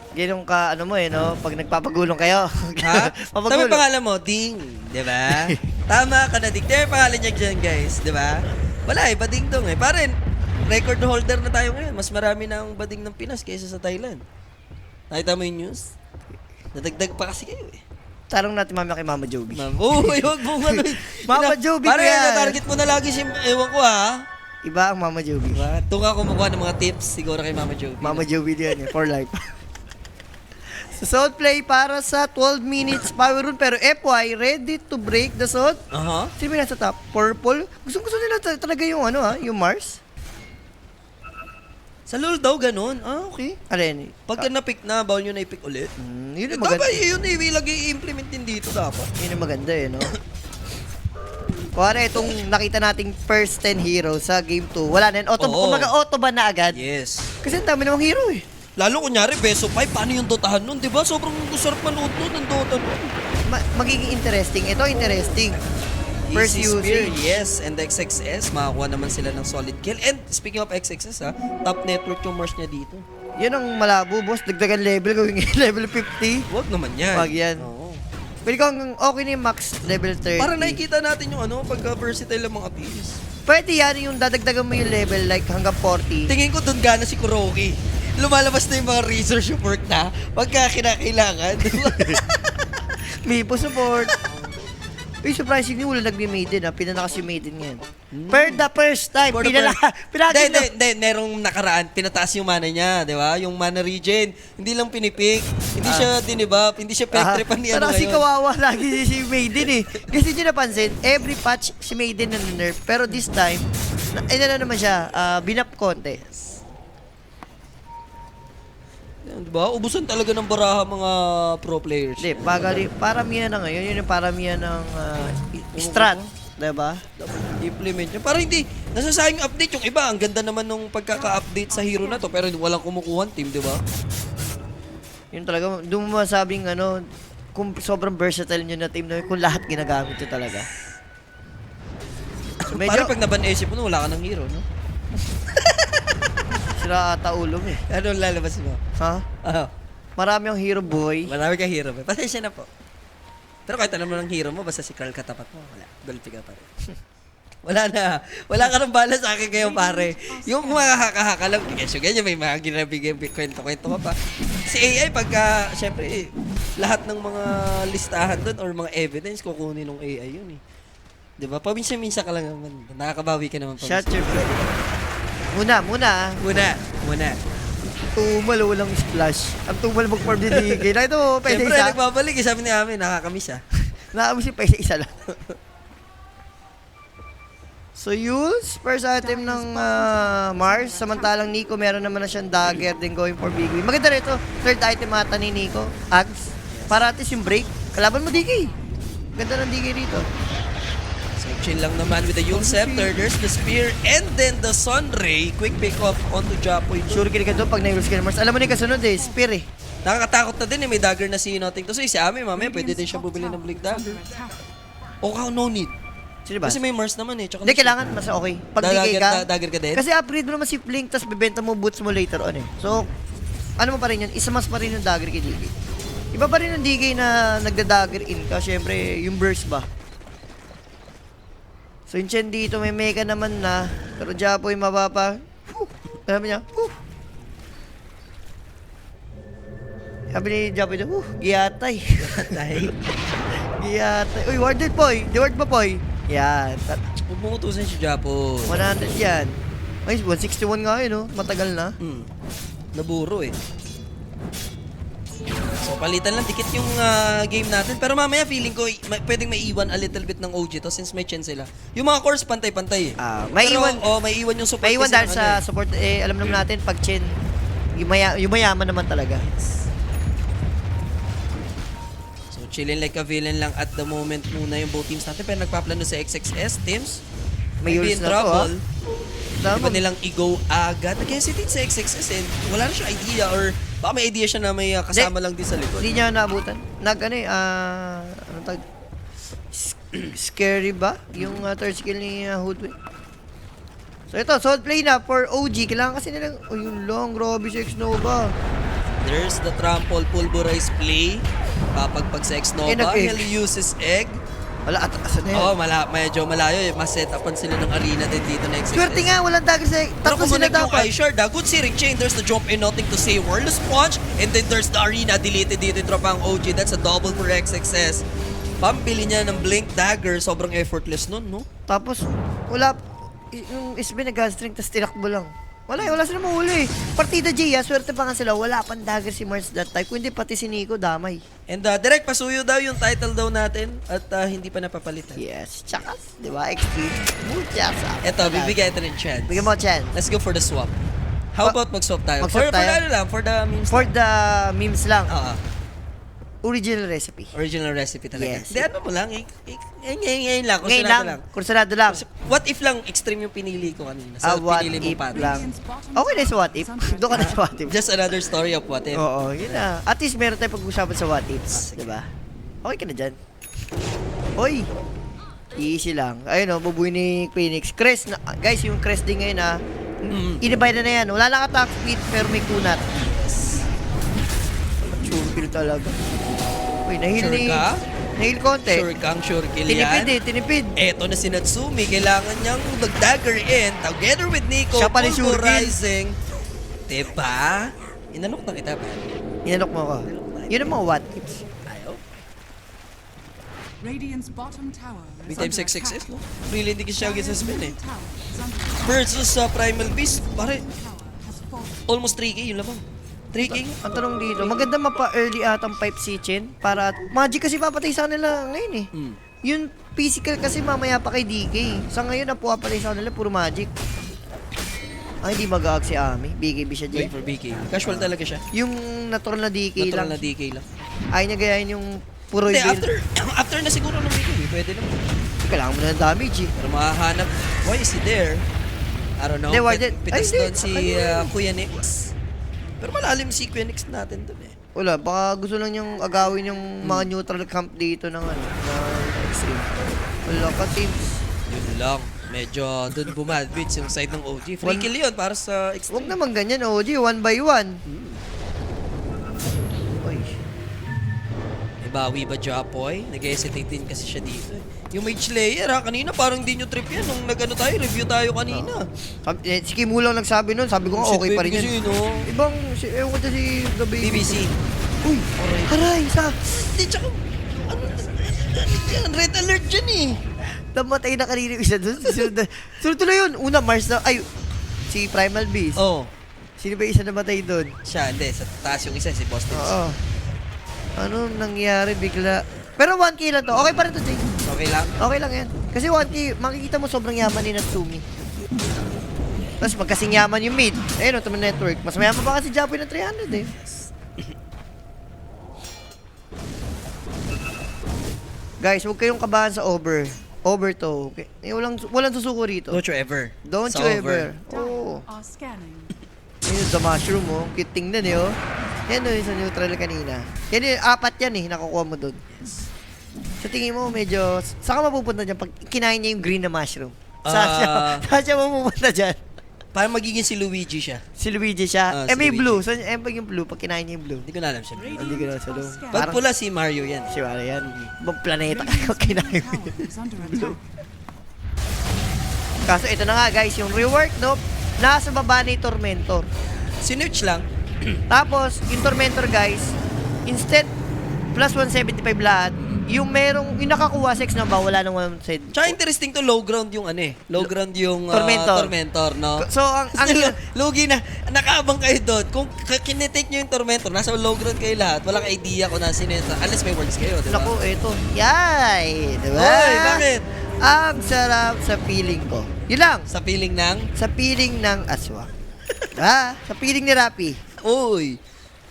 Speaker 1: Ganun ka, ano mo no? Pag nagpapagulong kayo.
Speaker 2: Ha? Tama
Speaker 1: Papagulong.
Speaker 2: pangalan mo, Ding. Di ba? Tama ka na, Ding. Kaya pangalan niya dyan, guys. Di ba? Wala eh, bading dong eh. Pare, record holder na tayo ngayon. Mas marami na ang bading ng Pinas kaysa sa Thailand. Nakita mo yung news? Nadagdag pa kasi kayo eh.
Speaker 1: Tarong natin mamaya kay Mama Joby.
Speaker 2: Uy, huwag mong ano.
Speaker 1: Mama Joby
Speaker 2: Pare,
Speaker 1: ko yan.
Speaker 2: target mo na lagi si, ewan ko ha.
Speaker 1: Iba ang Mama Joby.
Speaker 2: Diba? Doon ka kumukuha ng mga tips siguro kay Mama Joby.
Speaker 1: Mama Joby din yan for life. So, Salt play para sa 12 minutes power rune. Pero FY, ready to break the Salt.
Speaker 2: Aha.
Speaker 1: Sino ba nasa top? Purple. Gusto nila talaga yung ano yung Mars.
Speaker 2: Sa LoL daw ganun. Ah, okay.
Speaker 1: Alin?
Speaker 2: Pagka na-pick na, bawal nyo na-pick ulit.
Speaker 1: Yun yung maganda.
Speaker 2: Dapat yun i-implement din dito dapat.
Speaker 1: Yun yung maganda no? Kuwari, itong nakita nating first 10 heroes sa game 2, wala na yun.
Speaker 2: Oo.
Speaker 1: Kumbaga, auto ban na agad.
Speaker 2: Yes.
Speaker 1: Kasi ang dami namang hero eh.
Speaker 2: Lalo kunyari, Beso 5, paano yung dotahan nun? Diba? Sobrang sarap manood nun ng Dota nun.
Speaker 1: Magiging interesting. Ito, interesting. First
Speaker 2: Easy Spear,
Speaker 1: usage.
Speaker 2: yes. And the XXS, makakuha naman sila ng solid kill. And speaking of XXS ha, top network yung Mars niya dito.
Speaker 1: Yun ang malabo, boss. Dagdagan level, gawin level 50.
Speaker 2: Huwag naman yan.
Speaker 1: Wag yan.
Speaker 2: Oo.
Speaker 1: Pwede kang okay na yung max level 30.
Speaker 2: Para nakikita natin yung pagka-versatile ng mga teams.
Speaker 1: Pwede yan yung dadagdagan mo yung level like hanggang 40.
Speaker 2: Tingin ko doon gana si Kuroki. Lumalabas na yung mga research report na pagka kinakailangan.
Speaker 1: Mipo support. Uy, surprisingly, wala nag-maiden ha. Pinanakas yung maiden ngayon. For the first time,
Speaker 2: Hindi, merong nakaraan, pinataas yung mana niya, di ba? Yung mana regen, hindi lang pinipik, hindi siya dinibap, hindi siya pektripan ni
Speaker 1: Pero
Speaker 2: ano
Speaker 1: kasi
Speaker 2: ngayon.
Speaker 1: kawawa lagi si Maiden eh. Kasi nyo napansin, every patch si Maiden na nerf. Pero this time, na naman siya, binap konti.
Speaker 2: Di ba? Ubusan talaga ng baraha mga pro players.
Speaker 1: Hindi, paramihan na ngayon. Yun yung paramihan ng strat. Diba?
Speaker 2: Implement niya. Para hindi, nasasayang update yung iba. Ang ganda naman nung pagkaka-update sa hero na to, pero walang kumukuha team, di ba?
Speaker 1: Yun talaga, doon mo masabing kung sobrang versatile nyo na team na yun, kung lahat ginagamit nyo talaga. So, medyo,
Speaker 2: Parang pag naban-isip mo, wala ka ng hero, no?
Speaker 1: sira ata ulo mo eh.
Speaker 2: Ano lalabas mo?
Speaker 1: Ha? Marami ang hero boy.
Speaker 2: Marami ka hero. Pasensya na po. Pero kahit alam mo ng hero mo, basta si Carl katapat mo, wala. Gulpi ka pa rin. Wala na. Wala ka ng bala sa akin ngayon, pare. Yung mga haka-haka lang, kasi ganyan, may mga ginabigay, kwento-kwento ka pa. Si AI, pagka, syempre, lahat ng mga listahan doon or mga evidence, kukunin ng AI yun eh. Diba? Paminsan-minsan ka lang naman. Nakakabawi ka naman.
Speaker 1: Shut your face. Muna.
Speaker 2: Muna.
Speaker 1: Tumal, walang splash. Ang tumal mag-farm din ni Kay. Nakita mo, pa
Speaker 2: Siyempre,
Speaker 1: isa.
Speaker 2: nagbabalik. Sabi ni Amin, nakakamiss ah.
Speaker 1: Nakakamiss yung pa isa lang. So Yules, first item ng Mars. Samantalang Nico, meron naman na siyang dagger din going for big win. Maganda rito, third item ata ni Nico, Ags. Para at least yung break. Kalaban mo DK. Ganda ng DK rito.
Speaker 2: So chill lang naman with the Yule Scepter. There's the Spear and then the Sunray. Quick pick up onto Japoy.
Speaker 1: Sure kill ka doon pag na-Yules ka ng Mars. Alam mo na yung kasunod eh, Spear eh.
Speaker 2: Nakakatakot na din eh. May dagger na si Nothing to say. Si Ami, mamaya pwede din siya bumili ng Blink Dagger. O no need.
Speaker 1: Sino ba?
Speaker 2: Kasi may Mars naman eh. Tsaka
Speaker 1: Hindi, kailangan mas okay. Pag DK ka,
Speaker 2: dagger ka din?
Speaker 1: kasi upgrade mo naman si Blink, tapos bibenta mo boots mo later on eh. So, ano mo pa rin yun, isa mas pa rin yung dagger kay DK. Iba pa rin yung DK na nagda-dagger in ka, syempre yung burst ba. So yung Chen dito, may mecha naman na, pero Japoy mababa. Alam niya, sabi ni Japoy doon, giyatay. Giyatay. Uy, warded Poy. Di ward ba Poy? Yan.
Speaker 2: Huwag mong utusan si Japo.
Speaker 1: 100 yan. Ay, 161 nga yun, no? Matagal na.
Speaker 2: Naburo eh. So palitan lang dikit yung game natin. Pero mamaya feeling ko pwedeng maiwan a little bit ng OG to since may chance sila. Yung mga cores pantay-pantay eh.
Speaker 1: May
Speaker 2: Pero,
Speaker 1: iwan.
Speaker 2: may iwan yung support.
Speaker 1: May iwan
Speaker 2: kasi
Speaker 1: dahil
Speaker 2: ng
Speaker 1: sa support, alam naman natin, pag Chen, yung mayaman naman talaga.
Speaker 2: So chilling like a villain lang at the moment muna yung both teams natin. Pero nagpaplano sa XXS teams.
Speaker 1: May
Speaker 2: Maybe
Speaker 1: Yules
Speaker 2: in
Speaker 1: na to,
Speaker 2: trouble.
Speaker 1: Tama.
Speaker 2: Di ba nilang i-go agad? Nag-hesitate sa XXS and wala na siya idea or baka may idea siya na may kasama lang din sa likod.
Speaker 1: Hindi niya naabutan. Ano tag? Scary ba? Yung third skill ni Hoodwin. So ito, solid play na for OG. Kailangan kasi nilang, yung long, grabe si X-Nova.
Speaker 2: There's the trample pulverize play. Papagpag sa X-Nova,
Speaker 1: nag-egg.
Speaker 2: he'll use his egg.
Speaker 1: Wala, asan na yan?
Speaker 2: Oo, medyo malayo eh. Mas set upan sila ng arena din dito na XXS.
Speaker 1: Swerte nga, walang dagger sa
Speaker 2: Pero
Speaker 1: tatlo sila
Speaker 2: kumunik yung
Speaker 1: dapat.
Speaker 2: iShard, good Searing Chain, there's the drop in, Nothing to say, Warless Punch, and then there's the arena, deleted dito yung tropang OG, that's a double for XXS. Pambili niya ng Blink Dagger, sobrang effortless nun, no?
Speaker 1: Tapos, wala, yung SB nag-string, tapos tinakbo lang. Wala sila mahuli. Partida G, swerte pa nga sila. Wala pang dagger si Mars that time. Kundi pati si Nico, damay.
Speaker 2: And direct pasuyo daw yung title daw natin at hindi pa napapalitan.
Speaker 1: Yes, tsakas, di ba? XP. Muchas.
Speaker 2: Eto, bibigyan ito ng chance.
Speaker 1: Bigyan mo chance.
Speaker 2: Let's go for the swap. How about mag-swap tayo?
Speaker 1: Mag-swap
Speaker 2: For
Speaker 1: tayo?
Speaker 2: ano lang, for the memes.
Speaker 1: For the memes lang.
Speaker 2: Original
Speaker 1: Original recipe.
Speaker 2: recipe talaga.
Speaker 1: Yes.
Speaker 2: Hindi, ano mo lang, ngayon lang,
Speaker 1: Ngayon
Speaker 2: kursunado
Speaker 1: lang. Kursunado lang.
Speaker 2: What if lang extreme yung pinili ko kanina? Sa
Speaker 1: What
Speaker 2: pinili
Speaker 1: if
Speaker 2: mong pattern.
Speaker 1: lang. Okay na sa what if. Doon ka na sa what if.
Speaker 2: Just another story of what if.
Speaker 1: Oo, yun na. At least meron tayong pag-usapan sa what ifs. Diba? Okay ka na dyan. Hoy! Easy lang. Ayun o, bubuhay ni Phoenix. Crest, guys, yung Crest din ngayon ha. Inibay na yan. Wala lang attack speed, pero may kunat. Sure kill talaga. Uy, nahil
Speaker 2: Sure ka?
Speaker 1: Nahil konti.
Speaker 2: Sure kill
Speaker 1: Tinipid
Speaker 2: yan.
Speaker 1: tinipid.
Speaker 2: Eto na si Natsumi, kailangan niyang mag-dagger in together with Nico,
Speaker 1: Siya pala yung sure kill.
Speaker 2: pulverizing. Diba? Inanok na kita ba?
Speaker 1: Inanok mo ko. Yun ang mga what ifs.
Speaker 2: Ayaw.
Speaker 3: Radiant's bottom tower is
Speaker 2: B-time
Speaker 3: under
Speaker 2: 666,
Speaker 3: attack.
Speaker 2: no? Really hindi siya sa spin eh.
Speaker 3: Tower is under attack.
Speaker 2: Versus sa Primal Beast, pare,
Speaker 3: Tower has fallen.
Speaker 2: almost 3K yung labang. 3K?
Speaker 1: Ang tanong dito, maganda mapa-early atang pipe si Chen para Magic kasi papatay sa kanila ngayon eh. Yung physical kasi mamaya pa kay DK. Sa ngayon, ang puwapatay sa kanila, puro Magic. Ay, hindi mag-aag si Ami. BKB siya
Speaker 2: Going
Speaker 1: dyan.
Speaker 2: for BK. Casual talaga siya.
Speaker 1: Yung natural na DK
Speaker 2: Natural
Speaker 1: lang.
Speaker 2: na DK lang.
Speaker 1: Ayaw niya gayahin yung puro
Speaker 2: Hindi,
Speaker 1: build.
Speaker 2: after na siguro ng BK, pwede naman.
Speaker 1: Kailangan mo na ng damage eh.
Speaker 2: Pero makahanap, why is he there? I don't know.
Speaker 1: Hindi, why did-
Speaker 2: Pitas
Speaker 1: ay,
Speaker 2: doon
Speaker 1: hindi.
Speaker 2: si Kuya Nix. Pero malalim si Kuya Nix natin doon eh.
Speaker 1: Wala, baka gusto lang yung agawin yung mga neutral camp dito ng ano, ng extreme. Wala ka teams.
Speaker 2: Yun lang. Medyo doon bumadbits yung side ng OG. Free kill yun para sa
Speaker 1: Huwag
Speaker 2: extreme.
Speaker 1: naman ganyan, OG, 1 by 1. Uy.
Speaker 2: May bawi ba Japoy? Nag-hesitate din kasi siya dito eh. Yung Mage Slayer kanina parang di nyo trip yan. Nung nag-ano tayo, review tayo kanina.
Speaker 1: Si Kim Wu lang nagsabi nun, sabi ko nga okay pa rin
Speaker 2: Kasi,
Speaker 1: yun.
Speaker 2: no?
Speaker 1: Ibang, ewan ko dyan si The Baby.
Speaker 2: BBC.
Speaker 1: Uy, haray,
Speaker 2: Hindi, tsaka, ano yan? Red alert dyan eh.
Speaker 1: namatay na kanina yung isa dun. Sunod tuloy yun. Una, Mars na, ay, si Primal Beast.
Speaker 2: Oh,
Speaker 1: Sino ba yung isa namatay dun?
Speaker 2: siya, hindi. Sa taas yung isa, si Boston.
Speaker 1: Oo. Ano nangyari bigla? Pero 1K lang to. Okay pa rin to, Jay.
Speaker 2: Okay lang?
Speaker 1: Okay lang yan. Kasi 1K, makikita mo sobrang yaman ni Natsumi. Tapos magkasing yaman yung mid. Ayun, ito network. Mas mayaman pa kasi Japoy ng 300 eh. Guys, huwag kayong kabahan sa over. Over to. Okay? Eh, walang susuko rito.
Speaker 2: Don't you ever.
Speaker 1: Don't
Speaker 2: Sa
Speaker 1: you
Speaker 2: over.
Speaker 1: ever. Oo.
Speaker 3: Dire are scanning.
Speaker 1: Ayun, the mushroom, oh. Cute tingnan, eh, oh. Yan, oh, yung sa neutral kanina. Yan, yung apat yan, eh. Nakukuha mo doon. Sa tingin mo, medyo... Saan ka mapupunta dyan pag kinain niya yung green na mushroom? Saan siya mapupunta dyan?
Speaker 2: Parang magiging si Luigi siya.
Speaker 1: Si Luigi siya.
Speaker 2: Si
Speaker 1: may
Speaker 2: Luigi.
Speaker 1: blue. Saan pag yung blue? Pag kinain niya yung blue.
Speaker 2: Hindi ko na alam siya.
Speaker 1: Hindi ko na sa blue.
Speaker 2: Pag pula si Mario yan.
Speaker 1: Si Mario yan. Ibang planeta kayo kinain mo
Speaker 3: Tower
Speaker 1: yun.
Speaker 3: is under attack.
Speaker 1: Kaso ito na nga guys, yung rework, no? Nasa baba ni Tormentor.
Speaker 2: Sinuch lang.
Speaker 1: Tapos, yung Tormentor guys, instead, plus 175 lahat, yung merong, yung nakakuha 6 na ba, wala nang 1
Speaker 2: Tsaka interesting to, low ground yung ano eh. Low ground yung Tormentor, no?
Speaker 1: So, ang
Speaker 2: Lugi na, nakaabang kayo doon. Kung kinetake nyo yung Tormentor, nasa low ground kayo lahat, walang idea kung nasa ito. Unless may words kayo, di ba?
Speaker 1: naku, ito. Yay! Diba?
Speaker 2: Hoy, bakit?
Speaker 1: Ang sarap sa feeling ko. Yun lang.
Speaker 2: Sa feeling ng,
Speaker 1: Sa feeling ng aswang. Sa feeling ni Rapi.
Speaker 2: uy,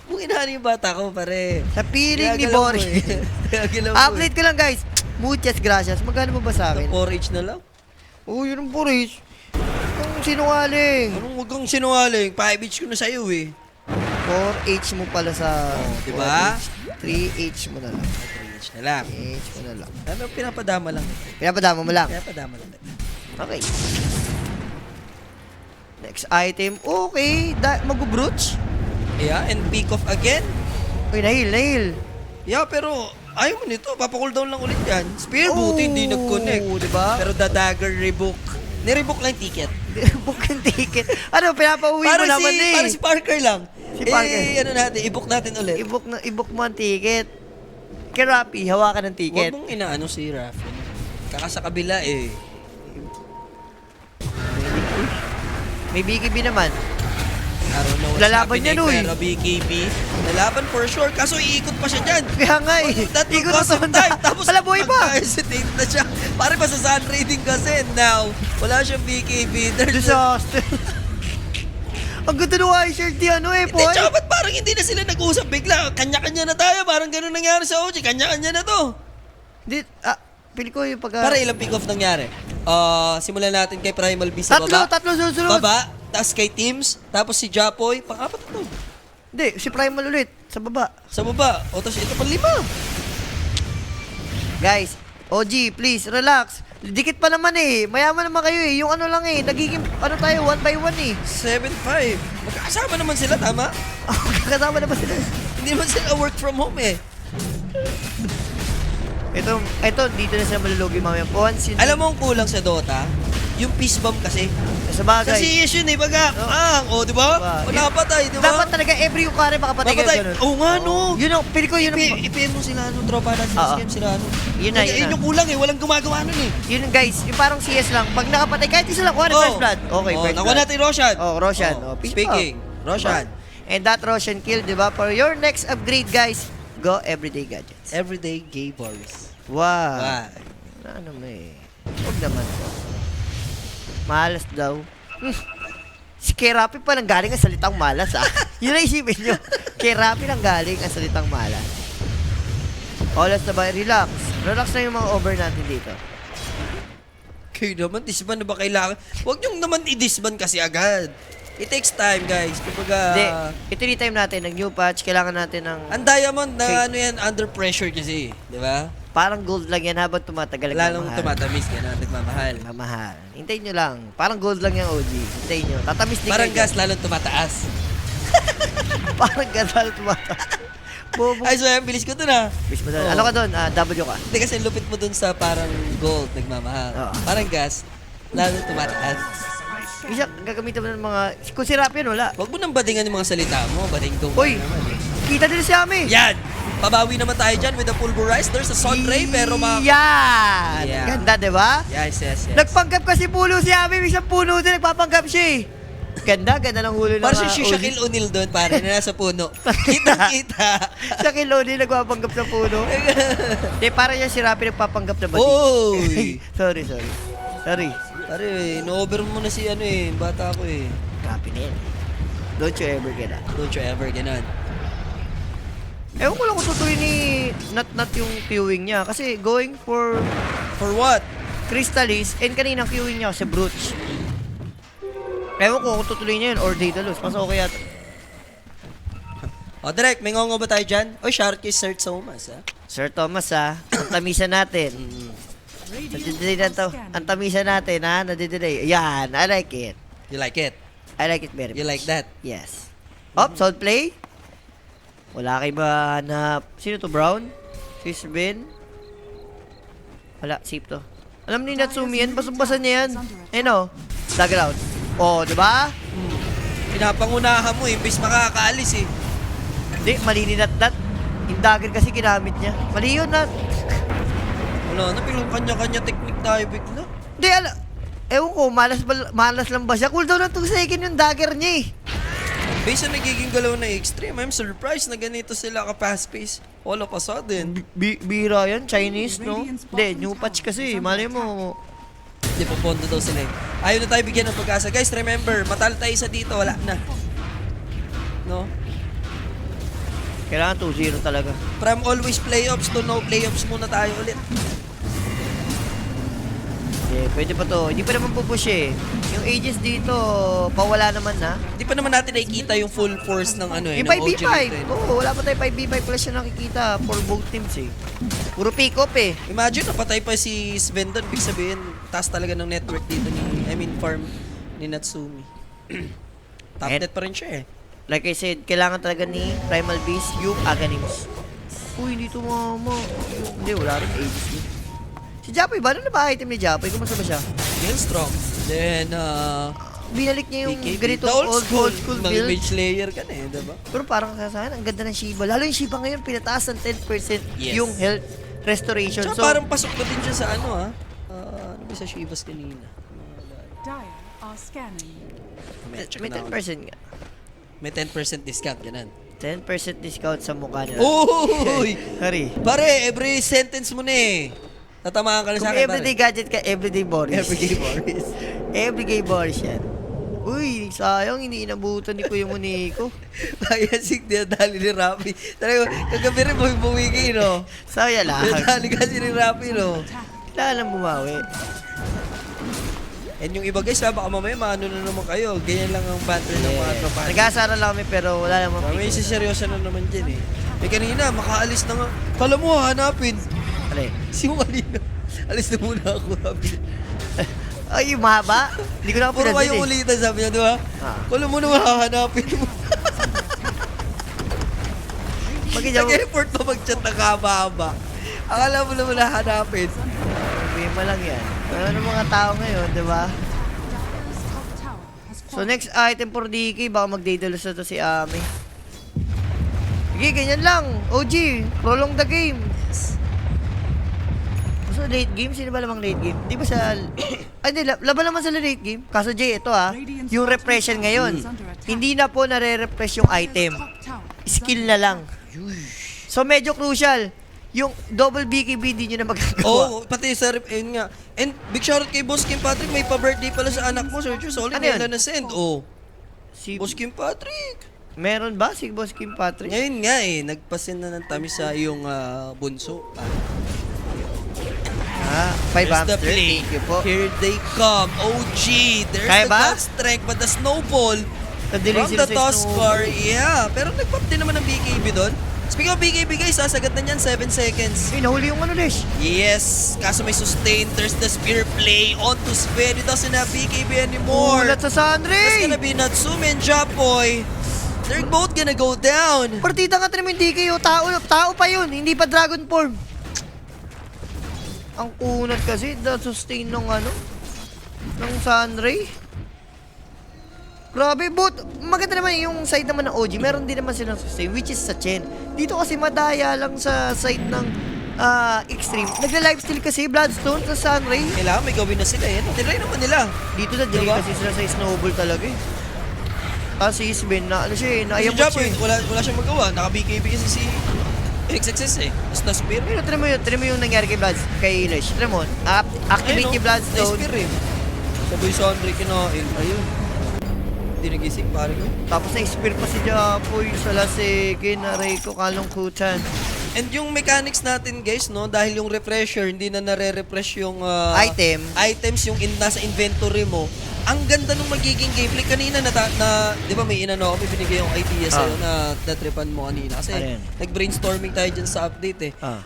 Speaker 2: kung inahan yung bata ko, pare.
Speaker 1: Sa feeling ni
Speaker 2: Gagalaw mo
Speaker 1: Boris.
Speaker 2: eh. Gagalaw mo eh.
Speaker 1: Update ko lang guys. Muchas gracias. Magkano ba sa akin?
Speaker 2: 4H na lang.
Speaker 1: Oh, yun ang Boris. Ang sinungaling.
Speaker 2: Anong wag kang sinungaling? 5H ko na sa'yo eh.
Speaker 1: 4H mo pala sa...
Speaker 2: diba?
Speaker 1: 3H mo na lang.
Speaker 2: 3H na lang.
Speaker 1: 3H mo na lang.
Speaker 2: Ano, pinapadama lang.
Speaker 1: Pinapadama mo lang.
Speaker 2: Pinapadama lang.
Speaker 1: Okay. Next item. Okay. Mag-brooch.
Speaker 2: Yeah, and pick off again.
Speaker 1: Uy, nahil.
Speaker 2: Yeah, pero ayaw mo nito. Papakool down lang ulit yan. Spear buti hindi nag-connect.
Speaker 1: Diba?
Speaker 2: Pero the dagger rebook. Ni-rebook lang yung ticket.
Speaker 1: Book yung ticket. Ano, pinapauwi mo
Speaker 2: Para
Speaker 1: naman eh.
Speaker 2: Para si Parker lang.
Speaker 1: Si Parker.
Speaker 2: Ano natin, i-book natin ulit.
Speaker 1: I-book mo ang ticket. Kay Rappi, hawakan ng ticket.
Speaker 2: Huwag mong inaano si Rafi. Kaka sa kabila eh.
Speaker 1: May BKB naman.
Speaker 2: I don't know what's
Speaker 1: Lalaban
Speaker 2: happening,
Speaker 1: yan, uy.
Speaker 2: pero BKB. Lalaban for sure. Kaso iikot pa siya dyan.
Speaker 1: Kaya nga eh.
Speaker 2: That will
Speaker 1: Ikot
Speaker 2: cost him
Speaker 1: na
Speaker 2: time. Tapos
Speaker 1: Wala, buhay pa.
Speaker 2: hesitate na siya. Pare pa sa sun raiding kasi. Now, wala siyang BKB. There's no...
Speaker 1: Disaster. Ang ganda ng white shirt di ano eh,
Speaker 2: Hindi,
Speaker 1: boy.
Speaker 2: tsaka ba't parang hindi na sila nag-usap bigla? Kanya-kanya na tayo. Parang ganun nangyari sa OG. Kanya-kanya na to.
Speaker 1: Pili ko yung pagka...
Speaker 2: Para ilang pick-off nangyari? Simulan natin kay Primal Beast sa baba.
Speaker 1: Tatlo susunod.
Speaker 2: Baba. Tapos kay Teams. Tapos si Japoy. Pang-apat na to.
Speaker 1: Hindi, si Primal ulit. Sa baba.
Speaker 2: Sa baba. O tapos ito pang 5.
Speaker 1: Guys, OG, please, relax. Dikit pa naman eh. Mayaman naman kayo eh. Yung ano lang eh. Nagiging, ano tayo, 1 by 1 eh.
Speaker 2: 7-5. Magkakasama naman sila, tama?
Speaker 1: Kakasama na ba sila?
Speaker 2: Hindi naman sila work from home eh.
Speaker 1: Ito, dito na sila malulugi mamaya.
Speaker 2: Alam mo ang kulang sa Dota? Yung peace bomb kasi.
Speaker 1: Sa bagay.
Speaker 2: Kasi yun eh, baga, di ba?
Speaker 1: Diba?
Speaker 2: Wala patay, di ba?
Speaker 1: Dapat talaga every ukare makapatay ka
Speaker 2: Mapatay.
Speaker 1: ganun.
Speaker 2: Oo nga, no.
Speaker 1: Yun ang, pili ko yun ang...
Speaker 2: I-PM mo sila, tropa natin
Speaker 1: Oo.
Speaker 2: sa scam sila,
Speaker 1: Yun na, yun
Speaker 2: Yun
Speaker 1: na.
Speaker 2: yung kulang eh, walang gumagawa nun eh.
Speaker 1: Yun guys, yung parang CS lang. Pag nakapatay, kahit isa lang, kuha first blood. Okay, first
Speaker 2: nakuha
Speaker 1: blood.
Speaker 2: natin Roshan.
Speaker 1: Roshan. Peace
Speaker 2: Speaking,
Speaker 1: bomb.
Speaker 2: Roshan.
Speaker 1: And that Roshan kill, di ba? For your next upgrade, guys, go everyday gadgets.
Speaker 2: Everyday gay Boris.
Speaker 1: Wow.
Speaker 2: Wow.
Speaker 1: Ano may... Huwag naman po. Malas daw. Si Kerapi pa nang galing ang salitang malas, ah. Yun na isipin nyo. Kerapi nang galing ang salitang malas. Olas na ba? Relax. Relax na yung mga over natin dito.
Speaker 2: Kayo naman, disband na ba kailangan? Huwag nyo naman i-disband kasi agad. It takes time, guys. Kumbaga...
Speaker 1: Hindi. Ito yung time natin. Nag-new patch. Kailangan natin ng...
Speaker 2: Ang diamond na
Speaker 1: Okay.
Speaker 2: ano yan, under pressure kasi. Di ba?
Speaker 1: Parang gold lang yan habang tumatagal.
Speaker 2: Lalong
Speaker 1: nagmamahal.
Speaker 2: tumatamis ka na, nagmamahal.
Speaker 1: Mamahal. Hintayin nyo lang. Parang gold lang yung OG. Hintayin nyo. Tatamis din
Speaker 2: Parang
Speaker 1: kayo
Speaker 2: gas, lalong tumataas.
Speaker 1: dyan. Parang ganal tumataas. Bobo.
Speaker 2: Ay, so yan, bilis ko dun ah.
Speaker 1: Bis mo doon.
Speaker 2: Oo.
Speaker 1: Ano ka doon? W ka.
Speaker 2: Hindi kasi lupit mo dun sa parang gold, nagmamahal.
Speaker 1: Oo.
Speaker 2: Parang gas, lalong tumataas.
Speaker 1: Bisa, gagamitan mo ng mga... Kung si Rap yan, wala.
Speaker 2: Huwag mo nang badingan yung mga salita mo, bading tong
Speaker 1: Uy!
Speaker 2: naman eh.
Speaker 1: Kita din si Ami!
Speaker 2: Yan! Pabawi naman tayo dyan with the pulverize. There's a sun ray, pero
Speaker 1: Yan!
Speaker 2: Yeah.
Speaker 1: Ganda, di ba?
Speaker 2: Yes.
Speaker 1: Nagpanggap kasi puno si Ami. Isang puno din, nagpapanggap siya eh. Ganda ng huli ng
Speaker 2: Parang si
Speaker 1: OG.
Speaker 2: Shaquille O'Neal doon, pare, na nasa puno. Kita-kita.
Speaker 1: Shaquille O'Neal nagpapanggap sa puno. Hindi, parang yan si Rapi nagpapanggap na ba?
Speaker 2: Oy!
Speaker 1: Sorry.
Speaker 2: Pare, no-over mo na si bata ko eh.
Speaker 1: Rapi na yan. Don't you ever get that.
Speaker 2: Don't you ever ganon.
Speaker 1: Ewan ko lang kung tutuloy ni Nat yung queuing niya. Kasi going for
Speaker 2: For what?
Speaker 1: Crystalis and kaninang queuing niya kasi Brooch. Ewan ko kung tutuloy niya yun or Daedalus. Mas okay yata.
Speaker 2: O, direct, may ngongo ba tayo dyan? O, Sharky Sir Thomas, ha?
Speaker 1: Sir Thomas ang tamisan natin. Nadidelay na to. Ang tamisan natin nadidelay. Yan, I like it.
Speaker 2: You like it?
Speaker 1: I like it very much.
Speaker 2: You like that?
Speaker 1: Yes. Sound play? Wala kayo ba na... Sino to, Brown? Fishbin? Wala, safe to. Alam ni Natsumi yan, basang-basa niya yan. Ayun o, dagger out. Di ba?
Speaker 2: Pinapangunahan mo, imbis makakaalis eh.
Speaker 1: Hindi, mali ni Nat. Yung dagger kasi ginamit niya. Mali yun, Nat.
Speaker 2: Wala na, biglang kanya-kanya technique tayo bigla.
Speaker 1: Hindi, ewan ko, malas lang ba siya? Cooldown na 2 second yung dagger niya eh.
Speaker 2: Based sa nagiging galaw na extreme, I'm surprised na ganito sila ka-fast pace. All of a sudden.
Speaker 1: Bira yan, Chinese, no? Hindi, new patch kasi. Malay mo.
Speaker 2: Hindi, pupondo daw sila eh. Ayaw na tayo bigyan ng pag-asa. Guys, remember, matalo tayo sa dito, wala na. No?
Speaker 1: Kailangan 2-0 talaga.
Speaker 2: From always playoffs to no playoffs muna tayo ulit.
Speaker 1: Pwede pa to. Hindi pa naman pupush eh. Yung Aegis dito, pawala naman na.
Speaker 2: Hindi pa naman natin nakikita yung full force ng
Speaker 1: Yung
Speaker 2: ng OG
Speaker 1: 5v5.
Speaker 2: natin.
Speaker 1: Oo, wala pa tayo 5v5 plus siya nakikita for both teams eh. Puro pick up eh.
Speaker 2: Imagine, napatay pa si Sven doon. Ibig sabihin, taas talaga ng network dito farm ni Natsumi. Top
Speaker 1: And-
Speaker 2: net pa rin siya eh.
Speaker 1: Like I said, kailangan talaga ni Primal Beast yung Aghanims. Uy, hindi tumama. Hindi, wala rin Aegis dito. Si Japoy ba? Ano na ba item ni Japoy? Kumusta ba siya?
Speaker 2: Again, strong. Then,
Speaker 1: Binalik niya yung
Speaker 2: BKB.
Speaker 1: ganito
Speaker 2: The
Speaker 1: old school
Speaker 2: Mga
Speaker 1: build.
Speaker 2: mage layer ka na eh, diba?
Speaker 1: Pero parang sa akin, ang ganda ng Shiba. Lalo yung Shiba ngayon, pinataas ng 10%
Speaker 2: Yes.
Speaker 1: yung health restoration.
Speaker 2: Tsaka
Speaker 1: So,
Speaker 2: parang pasok na din siya sa ano ano ba sa Shivas kanina?
Speaker 3: Dire are scanning.
Speaker 2: Check
Speaker 1: may
Speaker 2: na ako.
Speaker 1: 10% nga.
Speaker 2: May 10% discount, ganun.
Speaker 1: 10% discount sa mukha nila.
Speaker 2: Uy!
Speaker 1: Hari.
Speaker 2: Pare, every sentence mo na eh. Tatamaan ka na sa
Speaker 1: Kung
Speaker 2: akin,
Speaker 1: everyday
Speaker 2: pare.
Speaker 1: gadget ka, everyday Boris.
Speaker 2: Everyday Boris.
Speaker 1: Everyday Boris yan. Uy, sayang, hindi inabutan ni Kuya Monico.
Speaker 2: Kaya dali ni Rapi. Talaga, kagabi rin bumigi, no?
Speaker 1: Saya lang.
Speaker 2: Dali kasi ni Rapi, no?
Speaker 1: Kailangan lang bumawi.
Speaker 2: And yung iba guys, baka mamaya maano na naman kayo. Ganyan lang ang banter ng mga tropa.
Speaker 1: Nag-aasara lang kami pero wala namang
Speaker 2: May siseryoso na naman dyan eh. Eh kanina, makaalis na nga. Kala mo, hanapin.
Speaker 1: Alay.
Speaker 2: Si mo kanina. Alis na muna ako, sabi niya.
Speaker 1: Ay, yung mahaba. Hindi ko na
Speaker 2: Puro kayo
Speaker 1: pinansin eh.
Speaker 2: ulitan, sabi niya, di ba?
Speaker 1: Ah.
Speaker 2: Kala mo naman hahanapin mo.
Speaker 1: Pag-iyaw.
Speaker 2: Nag-effort pa mag-chat na kahaba-haba. Akala mo naman hahanapin.
Speaker 1: Bima lang yan. Ano mga tao ngayon, di ba?
Speaker 3: Dire's top tower has
Speaker 1: So
Speaker 3: fallen.
Speaker 1: next item for DK, baka mag-Daedalus na to si Ami. Sige, ganyan lang. OG, prolong the game. So late game, sino ba lamang late game? Di ba sa... Ay, hindi, laban naman sa late game. Kaso Jay, ito yung repression ngayon. Hindi na po nare-refresh yung item.
Speaker 3: Top tower is
Speaker 1: Skill na lang. So medyo crucial. Yung double BKB di nyo na magagawa.
Speaker 2: Oo, pati sa yun nga. And big shoutout kay Boss Kim Patrick, may pa-birthday pala sa anak mo, Sir Jules. Solid,
Speaker 1: Ano yun?
Speaker 2: na send. Oh,
Speaker 1: Si,
Speaker 2: Boss Kim Patrick.
Speaker 1: meron ba si Boss Kim Patrick?
Speaker 2: Ngayon nga eh, nagpasin na ng tamis sa iyong bunso.
Speaker 1: Ah, 5
Speaker 2: There's the
Speaker 1: hamster.
Speaker 2: play.
Speaker 1: Thank you po.
Speaker 2: Here they come. OG. There's
Speaker 1: Kaya
Speaker 2: the
Speaker 1: ba?
Speaker 2: top strength, but the snowball
Speaker 1: Nadilig
Speaker 2: from
Speaker 1: sila
Speaker 2: the
Speaker 1: sa
Speaker 2: Tuskar. Yeah, pero nag-pop din naman ng BKB doon. Speaking of BKB guys, sasagat na niyan 7 seconds.
Speaker 1: Ay, nahuli yung ano, Lesh.
Speaker 2: Yes, kaso may sustain. There's the spear play onto Sven. It doesn't have BKB anymore.
Speaker 1: Ulat sa
Speaker 2: It's
Speaker 1: Sandre!
Speaker 2: gonna be Natsume and Japoy. They're both gonna go down.
Speaker 1: Partida nga naman yung DK, oh. Tao pa yun, hindi pa dragon form. Ang kunat kasi, the sustain ng ano, ng Sunray. Grabe, but maganda naman yung side naman ng OG. Meron din naman silang sustain, which is sa Chen. Dito kasi madaya lang sa side ng Extreme. Nagla-lifesteal kasi Bloodstone sa Sunray.
Speaker 2: Kailangan may gawin na sila eh. Tinry naman nila.
Speaker 1: Dito na delay
Speaker 2: Diba?
Speaker 1: kasi sila sa Snowball talaga eh. Tapos si Isbin, na ano siya eh,
Speaker 2: Kasi
Speaker 1: naayabot
Speaker 2: Japo,
Speaker 1: siya eh.
Speaker 2: wala siyang magawa. Naka-BKB kasi si XXS eh. Tapos na-spear.
Speaker 1: Pero try mo yung nangyari kay Bloods, kay Lish. Try mo, activate kay Bloodstone.
Speaker 2: Na-spear eh. Sabay sa Andre kinain. Ayun. Hindi nagising, pare ko.
Speaker 1: Tapos na-spear pa si Japoy sa Laseke, na Reiko, kalungkutan.
Speaker 2: And yung mechanics natin guys, no, dahil yung refresher, hindi na nare-refresh yung items yung nasa inventory mo. Ang ganda nung magiging gameplay. Kanina di ba may inano ako, may binigay yung idea sa'yo na natripan mo kanina. Kasi
Speaker 1: Ano yan?
Speaker 2: nag-brainstorming tayo dyan sa update eh.
Speaker 1: Ah.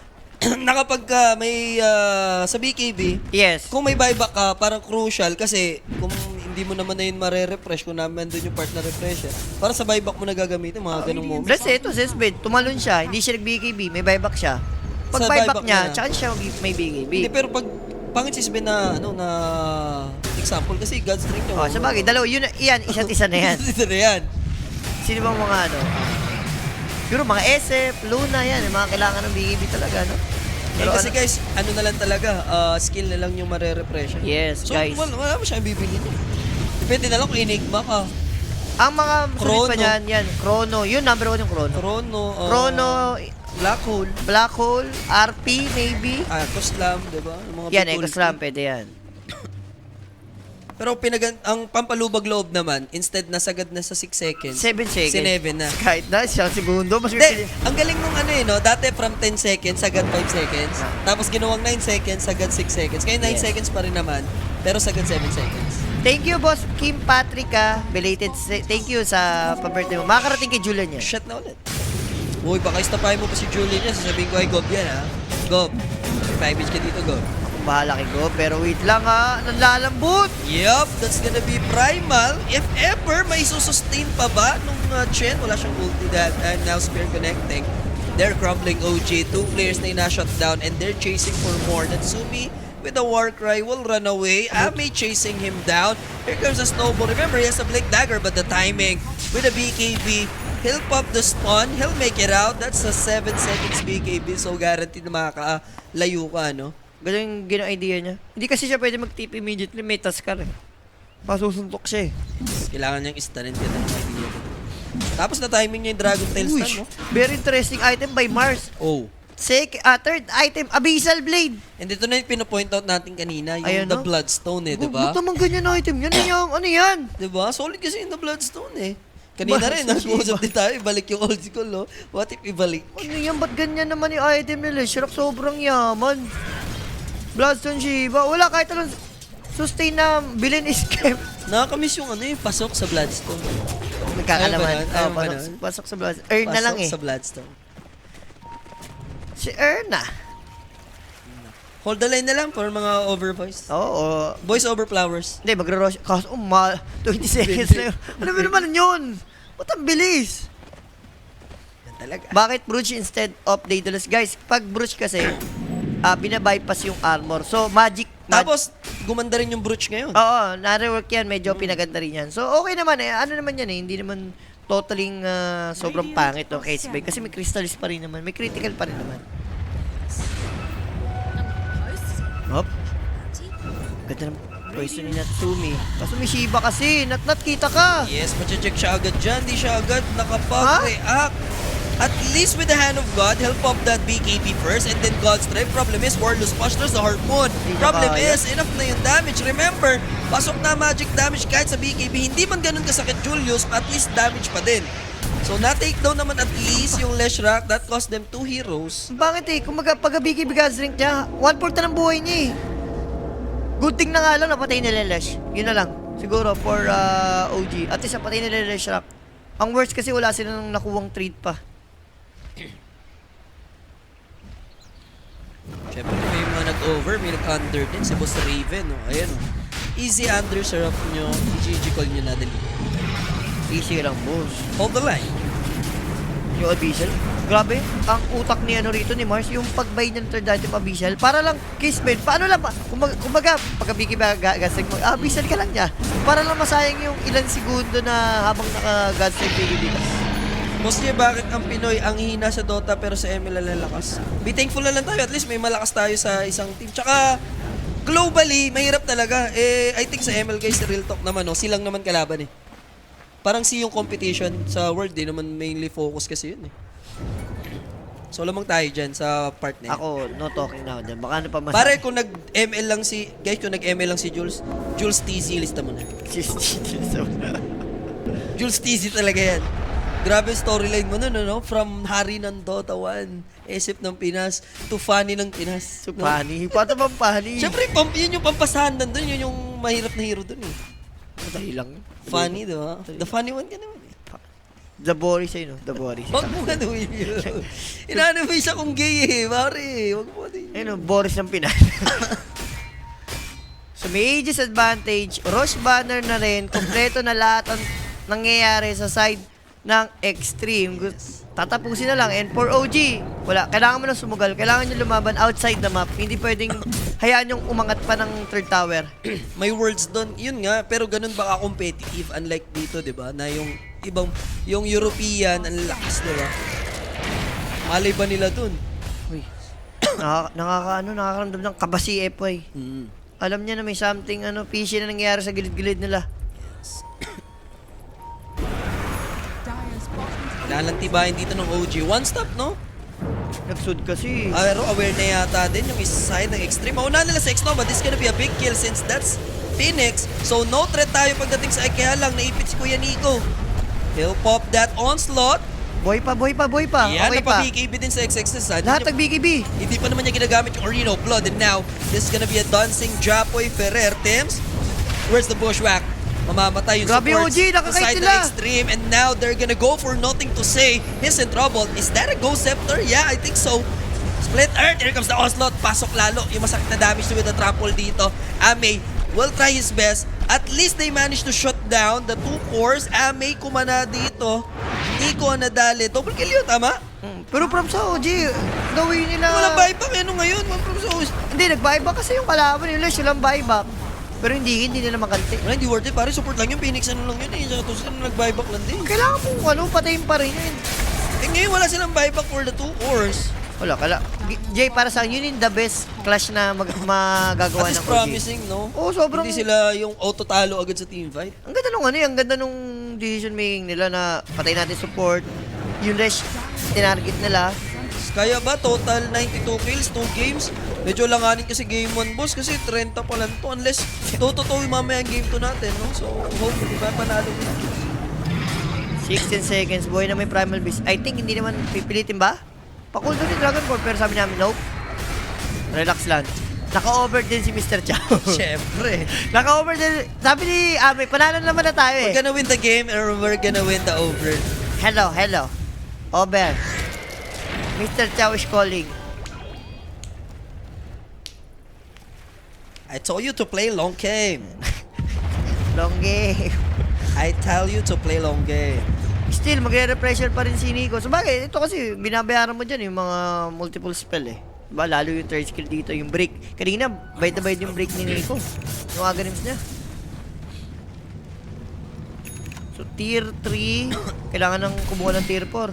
Speaker 2: Na kapag may sa BKB,
Speaker 1: Yes.
Speaker 2: kung may buyback ka, parang crucial kasi kung hindi mo naman na yun mare-refresh, kung naman doon yung part na refresher, para sa buyback mo na gagamitin, mga ganung moments.
Speaker 1: Bloods ito, si Isbin, tumalon siya, hindi siya nag-BKB, may buyback siya. Pag
Speaker 2: Sa
Speaker 1: buyback
Speaker 2: buyback
Speaker 1: niya,
Speaker 2: niya.
Speaker 1: tsaka siya may BKB.
Speaker 2: Hindi, pero pag pangit si Sven na, na example, kasi God's Drink niya.
Speaker 1: Oh, sa bagay, dalawa, yun, yan, isa't isa na yan.
Speaker 2: Isa na yan.
Speaker 1: Sino bang mga ano? Siguro mga SF, Luna, yan, yung mga kailangan ng BKB talaga, no? Pero
Speaker 2: Kasi
Speaker 1: ano-
Speaker 2: guys, ano na lang talaga, skill na lang yung mare-refresh.
Speaker 1: Yes,
Speaker 2: So,
Speaker 1: guys.
Speaker 2: wala mo siyang bibili niya. Depende na lang kung Enigma ka.
Speaker 1: Ang mga sulit pa
Speaker 2: Chrono.
Speaker 1: niyan, yan, Chrono, yun, number 1 yung Chrono.
Speaker 2: Chrono,
Speaker 1: Chrono,
Speaker 2: Black Hole,
Speaker 1: Black Hole, RP, maybe.
Speaker 2: Ecoslam, di ba? Yung mga
Speaker 1: Yan,
Speaker 2: big
Speaker 1: Ecos
Speaker 2: ulti.
Speaker 1: lang, pwede yan.
Speaker 2: Pero ang pampalubag loob naman, instead na sagad na sa 6 seconds,
Speaker 1: 7 seconds.
Speaker 2: si 7 na.
Speaker 1: Kahit na, siyang segundo, mas
Speaker 2: Hindi, ang galing nung ano no, dati from 10 seconds, sagad 5 seconds. Tapos ginawang 9 seconds, sagad 6 seconds. Kaya 9
Speaker 1: Yes.
Speaker 2: seconds pa rin naman, pero sagad 7 seconds.
Speaker 1: Thank you, Boss Kim Patrick, belated, thank you sa pa-birthday mo. Makakarating kay Julian yan.
Speaker 2: Shot na ulit. Uy, baka istapahin mo pa si Julian yan. Sasabihin ko, ay Gob yan ha. Gob. 5 inch ka dito, Gob.
Speaker 1: Kung bahala kay Go, pero wait lang nanlalambot.
Speaker 2: Yup, that's gonna be primal. If ever, may susustain pa ba nung Chen? Wala siyang ulti that and now Spear connecting. They're crumbling OG. 2 players na ina-shot down and they're chasing for more. Natsumi with a war cry will run away. Ame chasing him down. Here comes a snowball. Remember, he has a blink dagger, but the timing with a BKB, he'll pop the stun. He'll make it out. That's a 7 seconds BKB. So, guaranteed na makakalayo ka, no?
Speaker 1: Ganun yung idea niya. Hindi kasi siya pwede mag-tip immediately, may taskar eh. Masusuntok siya eh.
Speaker 2: Kailangan niyang istanin ka na. Tapos na timing niya yung Dragon Tail
Speaker 1: Uy,
Speaker 2: stun, no?
Speaker 1: very interesting item by Mars.
Speaker 2: Oh.
Speaker 1: Third item, Abyssal Blade.
Speaker 2: And ito na yung pinopoint out natin kanina, yung
Speaker 1: Ayun,
Speaker 2: The
Speaker 1: no?
Speaker 2: Bloodstone eh, di
Speaker 1: Ba't
Speaker 2: ba?
Speaker 1: naman ganyan na item? Yan yung, ano yan?
Speaker 2: Di ba? Solid kasi yung The Bloodstone eh. Kanina
Speaker 1: Ba-
Speaker 2: rin, nag-uusap din tayo, ibalik yung old school, no? What if ibalik?
Speaker 1: Ano yan? Ba't ganyan naman yung item nila? Shrek, sobrang yaman. Bloodstone Shiva. Wala kahit anong sustain na bilhin escape.
Speaker 2: Nakakamiss yung ano yung pasok sa Bloodstone.
Speaker 1: Nagkakalaman.
Speaker 2: Ayaw ba nun?
Speaker 1: Pasok sa Bloodstone. Earn na lang eh.
Speaker 2: Pasok sa Bloodstone.
Speaker 1: Si Erna.
Speaker 2: Hold the line na lang for mga overvoice.
Speaker 1: Oo.
Speaker 2: Voice over flowers.
Speaker 1: Hindi, magre-rush. Kaso, 20 seconds na yun. Ano ba naman yun? Ba't ang bilis?
Speaker 2: Yan talaga.
Speaker 1: Bakit Brooch instead of Daedalus? Guys, pag Brooch kasi, binabypass yung armor. So,
Speaker 2: Tapos, gumanda rin yung brooch ngayon.
Speaker 1: Oo, nare-work yan. Medyo pinaganda rin yan. So, okay naman eh. Ano naman yan eh. Hindi naman totaling sobrang pangit ng case bay. Kasi may crystallis pa rin naman. May critical pa rin naman. Hop. Ganda ng poison ni Natsumi. Kaso may Shiba kasi. Not kita ka.
Speaker 2: Yes, mache-check siya agad dyan. Di siya agad nakapag-react. At least with the hand of God, he'll pop that BKB first and then God's Strike. Problem is, Warless Pushers, the Harpoon.
Speaker 1: Hindi na
Speaker 2: Problem
Speaker 1: kaya.
Speaker 2: is, enough na yung damage. Remember, pasok na magic damage kahit sa BKB. Hindi man ganun kasakit, Julius, at least damage pa din. So, na-takedown naman at least yung Leshrac. That cost them 2 heroes.
Speaker 1: Bakit eh? Kung pag-abiki God's drink niya, 1/4 na ng buhay niya eh. Good thing na nga lang, napatay nila Lesh. Yun na lang. Siguro for OG. At least napatay nila Lesh Rock. Ang worst kasi wala silang nakuwang trade pa.
Speaker 2: Siyempre, may mga nag-over, may nag-under din. Si Boss Raven, no? Ayan, no? Easy under syrup nyo. GG call nyo na dali.
Speaker 1: Easy lang, boss.
Speaker 2: Hold the line.
Speaker 1: Yung Abyssal. Grabe, ang utak ni ano rito ni Mars, yung pag-buy niya ng third item Abyssal, para lang, Kismet, paano lang, kumbaga, pagkabiki ba gasig mo, Abyssal ka lang niya. Para lang masayang yung ilang segundo na habang naka-gasig BKB ka.
Speaker 2: Mostly bakit ang Pinoy ang hina sa Dota pero sa ML lalakas? Be thankful na lang tayo, at least may malakas tayo sa isang team. Tsaka, globally, mahirap talaga. I think sa ML guys, real talk naman, no? Silang naman kalaban eh. Parang yung competition sa world, di naman mainly focus kasi yun eh. So, lamang tayo dyan sa part na yun.
Speaker 1: Ako, no talking now dyan. Baka ano pa mas...
Speaker 2: Pare, kung nag-ML lang si... Guys, kung nag-ML lang si Jules, Jules TZ, lista mo na. Jules TZ talaga yan. Grabe storyline mo nun, no? From Hari ng Dota 1, Esip ng Pinas, to Funny ng Pinas.
Speaker 1: So,
Speaker 2: no?
Speaker 1: funny. Paano bang funny?
Speaker 2: Siyempre, yun yung pampasahan nandun, yun yung mahirap na hero dun eh.
Speaker 1: Madali lang.
Speaker 2: Funny, di ba? The funny one ka naman eh.
Speaker 1: The Boris sa'yo, no? The Boris.
Speaker 2: Huwag mo ganuin yun. Inaano mo siya kung gay eh, pare. Huwag mo ganuin.
Speaker 1: Ayun, no? Boris ng Pinas. So, may ages advantage. Rush banner na rin. Kompleto na lahat ang nangyayari sa side ng Extreme. Tatapusin na lang. And for OG, wala. Kailangan mo na sumugal. Kailangan nyo lumaban outside the map. Hindi pwedeng hayaan yung umangat pa ng third tower.
Speaker 2: May worlds doon. Yun nga, pero ganun baka competitive unlike dito, 'di ba? Na yung ibang yung European ang lakas, 'di ba? Malay ba nila doon?
Speaker 1: Uy. Nakakaramdam ng kaba si FY. Alam niya na may something fishy na nangyayari sa gilid-gilid nila.
Speaker 3: Dire's bottom tower
Speaker 2: Lalantibahin dito ng OG. One stop, no?
Speaker 1: Nagsud kasi.
Speaker 2: Pero aware na yata din yung isa side ng Extreme. Mauna nila sa X-Nova. This is gonna be a big kill since that's Phoenix. So no threat tayo pagdating sa Kaya lang, naipit si Kuya Nico. He'll pop that onslaught.
Speaker 1: Boy pa.
Speaker 2: Yan,
Speaker 1: Okay pa.
Speaker 2: napag-BKB din sa XXS.
Speaker 1: Lahat nag-BKB.
Speaker 2: Hindi pa naman niya ginagamit yung Orino Blood. And now, this is gonna be a dancing Japoy Ferrer. Tims, where's the bushwhack? Mamamatay yung
Speaker 1: Grabe,
Speaker 2: supports.
Speaker 1: OG, nakakait
Speaker 2: sa side
Speaker 1: sila.
Speaker 2: ng Extreme. And now, they're gonna go for nothing to say. He's in trouble. Is that a Ghost Scepter? Yeah, I think so. Split Earth. Here comes the onslaught. Pasok lalo. Yung masakit na damage with the trample dito. Ame will try his best. At least they managed to shut down the two cores. Ame kumana dito. Nico nadali. Double kill yun, tama?
Speaker 1: Pero from sa OG, gawin nila...
Speaker 2: Walang buyback ano ngayon. One from Zeus.
Speaker 1: Hindi, nag-buyback kasi yung kalaban nila, silang buyback. Pero hindi nila makanti.
Speaker 2: Wala, hindi worth it. Pare, support lang yung Phoenix. Ano lang yun eh. Saka sila nag-buyback lang din.
Speaker 1: Kailangan mong patayin pa rin yun.
Speaker 2: Eh ngayon wala silang buyback for the two cores.
Speaker 1: Wala. Jay, para sa yun yung the best clash na magagawa
Speaker 2: At
Speaker 1: ng
Speaker 2: least
Speaker 1: OG.
Speaker 2: promising, no?
Speaker 1: Oo, sobrang...
Speaker 2: Hindi sila yung auto-talo agad sa teamfight.
Speaker 1: Ang ganda nung ang ganda nung decision making nila na patay natin support. Yung rest, tinarget nila.
Speaker 2: Kaya ba total 92 kills, 2 games? Medyo langanin kasi game 1 boss kasi 30 pa lang to unless totoo yung mamaya ang game 2 natin, no? So hopefully ba panalo mo.
Speaker 1: 16 seconds, boy na may primal beast. I think hindi naman pipilitin ba? Pakuldo ni Dragon Ball, pero sabi namin, nope. Relax lang. Naka-over din si Mr. Chow.
Speaker 2: Siyempre.
Speaker 1: Naka-over din. Sabi ni Ame, panalo naman na tayo
Speaker 2: We're
Speaker 1: eh.
Speaker 2: gonna win the game or we're gonna win the over.
Speaker 1: Hello. Over. Mr. Chow is calling.
Speaker 2: I told you to play long game.
Speaker 1: Long game.
Speaker 2: I tell you to play long game.
Speaker 1: Still, magre-repressure pa rin si Nico. So, bagay, ito kasi, binabayaran mo dyan yung mga multiple spell eh. Diba? Lalo yung third skill dito, yung break. Kanina, bite na bite yung break ni Nico. Yung agonims niya. So, tier 3, kailangan nang kumuha ng tier 4.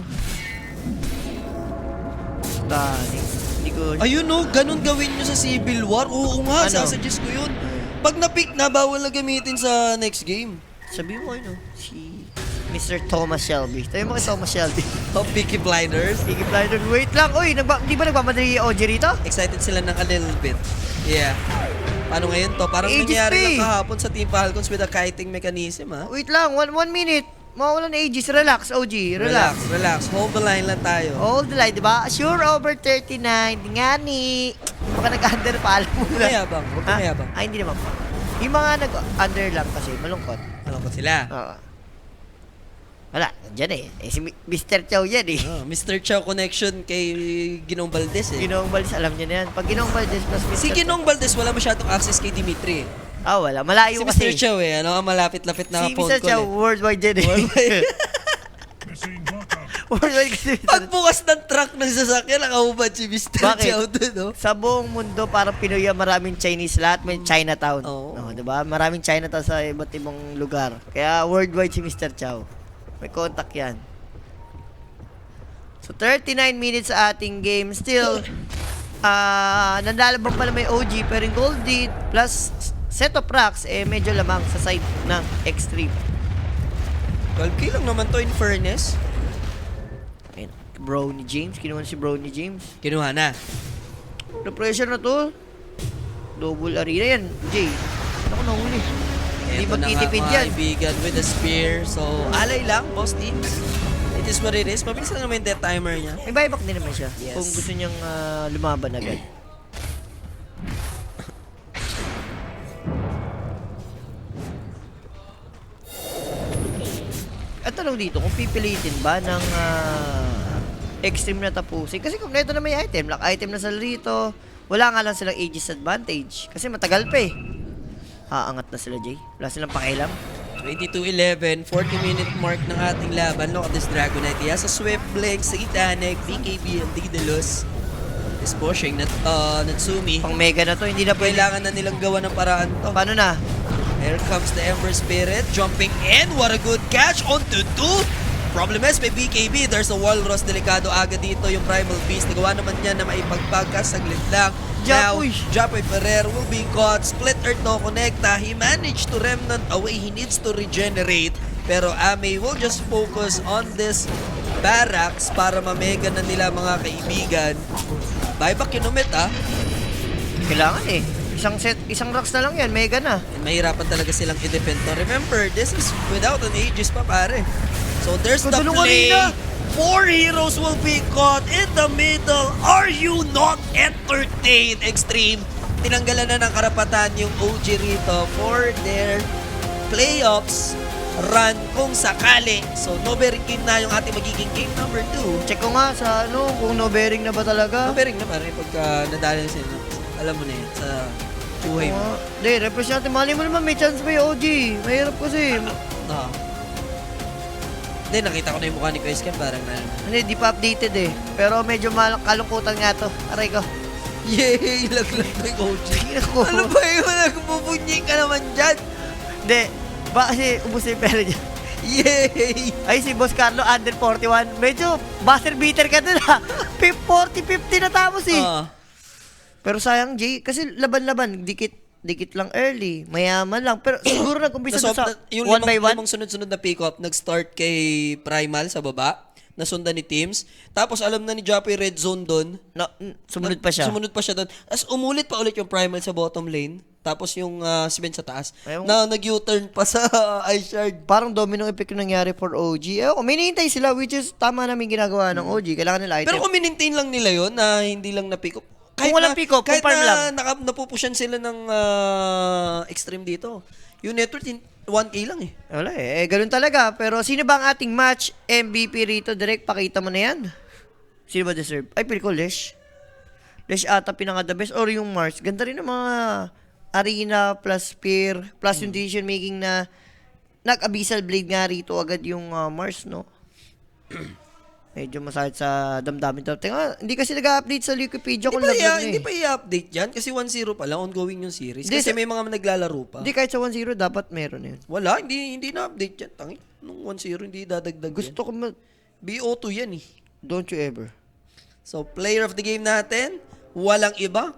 Speaker 1: Dani. Hindi ko...
Speaker 2: Ayun no, ganun gawin nyo sa Civil War. Oo nga,
Speaker 1: Ano?
Speaker 2: sasuggest ko yun. Pag na-pick na, bawal na gamitin sa next game.
Speaker 1: Sabi mo, si Mr. Thomas Shelby. Tayo mo kay Thomas Shelby.
Speaker 2: Oh, Peaky Blinders.
Speaker 1: Sige, Blinder, wait lang. Uy, di ba nagmamadali yung OG rito?
Speaker 2: Excited sila ng a little bit. Yeah. Paano ngayon to? Parang
Speaker 1: Aegis
Speaker 2: nangyari
Speaker 1: pa
Speaker 2: lang
Speaker 1: eh.
Speaker 2: kahapon sa Team Falcons with a kiting mechanism, ha?
Speaker 1: Wait lang, one minute. Mawalan na Aegis. Relax, OG.
Speaker 2: Relax. Hold the line lang tayo.
Speaker 1: Hold the line, di ba? Sure, over 39. Nga ni. Baka nag-under pa, alam mo
Speaker 2: Huwag
Speaker 1: na.
Speaker 2: mayabang. Huwag
Speaker 1: Ha?
Speaker 2: mayabang.
Speaker 1: Ay, hindi naman po. Yung mga nag-under lang kasi, malungkot.
Speaker 2: Alam ko sila.
Speaker 1: Oo. Wala, dyan eh. Si Mr. Chow yan eh.
Speaker 2: Oh, Mr. Chow connection kay Ginong Valdez eh.
Speaker 1: Ginoong Valdez, alam niya na yan. Pag Ginoong Valdez plus Mr.
Speaker 2: Si Ginong Valdez wala masyadong access kay Dimitri.
Speaker 1: Wala. Malayo
Speaker 2: Si
Speaker 1: kasi.
Speaker 2: Mr. Chow eh, ano, malapit-lapit na
Speaker 1: Si
Speaker 2: phone
Speaker 1: Mr.
Speaker 2: call
Speaker 1: Chow,
Speaker 2: eh.
Speaker 1: worldwide yan eh.
Speaker 2: Worldwide.
Speaker 1: Worldwide kasi.
Speaker 2: Pagbukas ng truck ng sasakyan, nakahubad si Mr.
Speaker 1: Bakit?
Speaker 2: Chow doon, no?
Speaker 1: Sa buong mundo, parang Pinoy, maraming Chinese lahat, may Chinatown.
Speaker 2: Oo.
Speaker 1: No, diba? Maraming Chinatown sa iba't ibang lugar. Kaya worldwide si Mr. Chow. May contact yan. So, 39 minutes sa ating game. Still, nandalabang pala may OG, pero yung Goldie plus set of racks, medyo lamang sa side ng Extreme.
Speaker 2: 12K lang naman to in fairness.
Speaker 1: Ayun, Brownie James. Kinuha si Brownie James.
Speaker 2: Kinuha na.
Speaker 1: The pressure na to. Double arena yan. Jay. Ako nahuli. Hindi
Speaker 2: Eto na nga,
Speaker 1: magtitipid
Speaker 2: mga
Speaker 1: yan.
Speaker 2: kaibigan, with a spear. So, alay lang, boss teams. It is what it is. Mabilis lang naman yung death timer niya.
Speaker 1: May buyback din naman siya.
Speaker 2: Yes.
Speaker 1: Kung gusto niyang lumaban agad. At tanong dito, kung pipilitin ba ng extreme na tapusin? Kasi kung neto na may item, lock item na sa rito, wala nga lang silang Aegis advantage. Kasi matagal pa eh. Haangat na sila, Jay. Wala silang pakialam.
Speaker 2: 22-11, 40-minute mark ng ating laban. Look at this Dragonite. He has a Swift Blink, Satanic, BKB, and Daedalus. Is pushing Natsumi.
Speaker 1: Pang mega na to, hindi na pwede.
Speaker 2: Kailangan na nilang gawa ng paraan to.
Speaker 1: Paano na?
Speaker 2: Here comes the Ember Spirit, jumping in. What a good catch onto 2. Problem is, may BKB. There's a Walrus. Delikado agad dito yung Primal Beast. Nagawa naman niya na maipagpagkas. Saglit lang. Now,
Speaker 1: Japoy.
Speaker 2: Japoy Ferrer will be caught. Split Earth no connecta. He managed to remnant away. He needs to regenerate. Pero Ame will just focus on this barracks para mamega na nila mga kaibigan. Buyback kinumit
Speaker 1: Kailangan eh. Isang rocks na lang yan, mega na.
Speaker 2: And mahirapan talaga silang i-defend to. Remember, this is without an Aegis pa pare. So there's the
Speaker 1: Kadulungan
Speaker 2: play.
Speaker 1: nila.
Speaker 2: 4 heroes will be caught in the middle. Are you not entertained, Extreme? Tinanggalan na ng karapatan yung OG rito for their playoffs run kung sakali. So no bearing game na yung ating magiging game number 2.
Speaker 1: Check ko nga sa kung no bearing na ba talaga.
Speaker 2: No bearing na pare pagka nadali na sila. Alam mo na yun, sa buhay mo.
Speaker 1: Hindi, refresh natin. Mali mo naman, may chance pa yung OG. Mahirap kasi.
Speaker 2: Hindi, nakita ko na yung mukha ni Kuya Skem, parang na.
Speaker 1: Hindi, di pa updated eh. Pero medyo kalungkutan nga to. Aray ko.
Speaker 2: Yay! Laglag na yung OG.
Speaker 1: Ako.
Speaker 2: Ano ba yun? Nagbubunying ka naman dyan.
Speaker 1: Hindi, ba kasi ubus na yung pera niya.
Speaker 2: Yay!
Speaker 1: Ay, si Boss Carlo, under 41. Medyo buzzer beater ka dun ha. 40-50 na tapos eh. Pero sayang, Jay, kasi laban-laban, dikit lang early, mayaman lang. Pero siguro nag-umpisa sa
Speaker 2: yung
Speaker 1: 1 by 1.
Speaker 2: limang sunod-sunod na pick-up, nag-start kay Primal sa baba, nasundan ni Teams. Tapos alam na ni Japoy red zone doon.
Speaker 1: Sumunod pa siya.
Speaker 2: Sumunod pa siya doon. Tapos umulit pa ulit yung Primal sa bottom lane. Tapos yung si Ben sa taas.
Speaker 1: Ayaw.
Speaker 2: Na nag-U-turn pa sa Ice Shard.
Speaker 1: Parang domino effect yung nangyari for OG. May hinihintay sila, which is tama namin ginagawa ng OG. Kailangan nila item.
Speaker 2: Pero kung maintain lang nila yon na hindi lang na-pick up.
Speaker 1: Kung walang pick up,
Speaker 2: kahit
Speaker 1: kung farm lang.
Speaker 2: napupusyan sila ng extreme dito. Yung network, 1K lang eh.
Speaker 1: Wala eh. Ganun talaga. Pero sino ba ang ating match MVP rito? Direct, pakita mo na yan. Sino ba deserve? Ay, pili ko, Lesh. Lesh ata pinaka-the best. Or yung Mars. Ganda rin ng mga arena plus spear plus yung decision making na nag-abyssal blade nga rito agad yung Mars, no? Medyo masakit sa damdamin to. Tinga, hindi kasi nag-update sa Wikipedia kung laglag na eh.
Speaker 2: Hindi pa i-update yan kasi 1-0 pa lang, ongoing yung series. Kasi may mga naglalaro pa.
Speaker 1: Hindi, kahit sa 1-0, dapat meron yun.
Speaker 2: Wala, hindi na-update yan. Tangi, nung 1-0 hindi dadagdag
Speaker 1: Gusto ko
Speaker 2: BO2 yan eh.
Speaker 1: Don't you ever.
Speaker 2: So, player of the game natin, walang iba.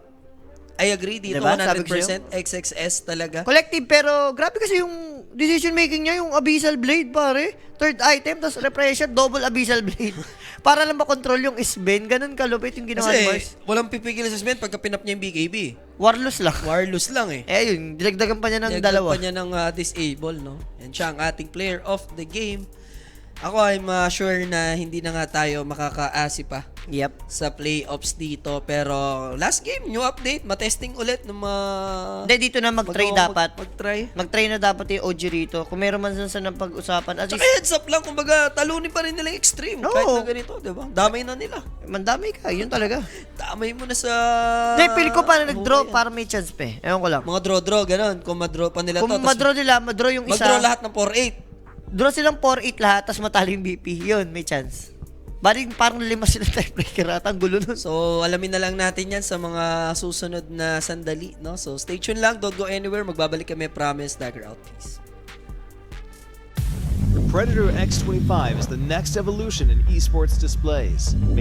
Speaker 2: I agree dito,
Speaker 1: Diba? Sabi ko
Speaker 2: 100% XXS talaga.
Speaker 1: Collective, pero grabe kasi yung decision making niya, yung Abyssal Blade, pare. Third item, tapos repression, double Abyssal Blade. Para lang makontrol yung Sven. Ganun kalupit yung ginawa ni Mars.
Speaker 2: Kasi walang pipigil sa Sven pagka pinap niya yung BKB.
Speaker 1: Warless lang.
Speaker 2: Wireless lang eh.
Speaker 1: Yun, dilagdagan pa niya ng
Speaker 2: Dagdag
Speaker 1: dalawa.
Speaker 2: pa niya ng disable, no? Yan siya ang ating player of the game. Ako I'm sure na hindi na nga tayo makakaasi pa
Speaker 1: Yep.
Speaker 2: sa playoffs dito. Pero last game, new update, matesting ulit ng mga...
Speaker 1: Hindi, dito na mag-try dapat.
Speaker 2: Mag-try.
Speaker 1: Mag-try na dapat yung OG rito. Kung meron man sa pag-usapan. At
Speaker 2: Tsaka
Speaker 1: least,
Speaker 2: heads up lang, kumbaga talunin pa rin nila yung extreme.
Speaker 1: Oo.
Speaker 2: Kahit na ganito, di ba? Damay na nila.
Speaker 1: mandami ka. Yun talaga.
Speaker 2: Damay mo na sa...
Speaker 1: Hindi, feel ko para nag-draw
Speaker 2: buhay.
Speaker 1: para may chance pa eh. Ewan ko lang.
Speaker 2: Mga draw-draw, ganun. Kung ma-draw pa nila
Speaker 1: Kung
Speaker 2: to.
Speaker 1: madraw nila, madraw yung isa.
Speaker 2: Mag-draw lahat ng 4-8.
Speaker 1: Draw silang 4-8 lahat, tapos matalo yung BP. Yun, may chance. Bali, parang 5 sila tiebreaker at ang gulo nun.
Speaker 2: So, alamin na lang natin yan sa mga susunod na sandali, no? So, stay tuned lang. Don't go anywhere. Magbabalik kami. Promise. Dagger out. Peace.
Speaker 4: The Predator X25 is the next evolution in esports displays.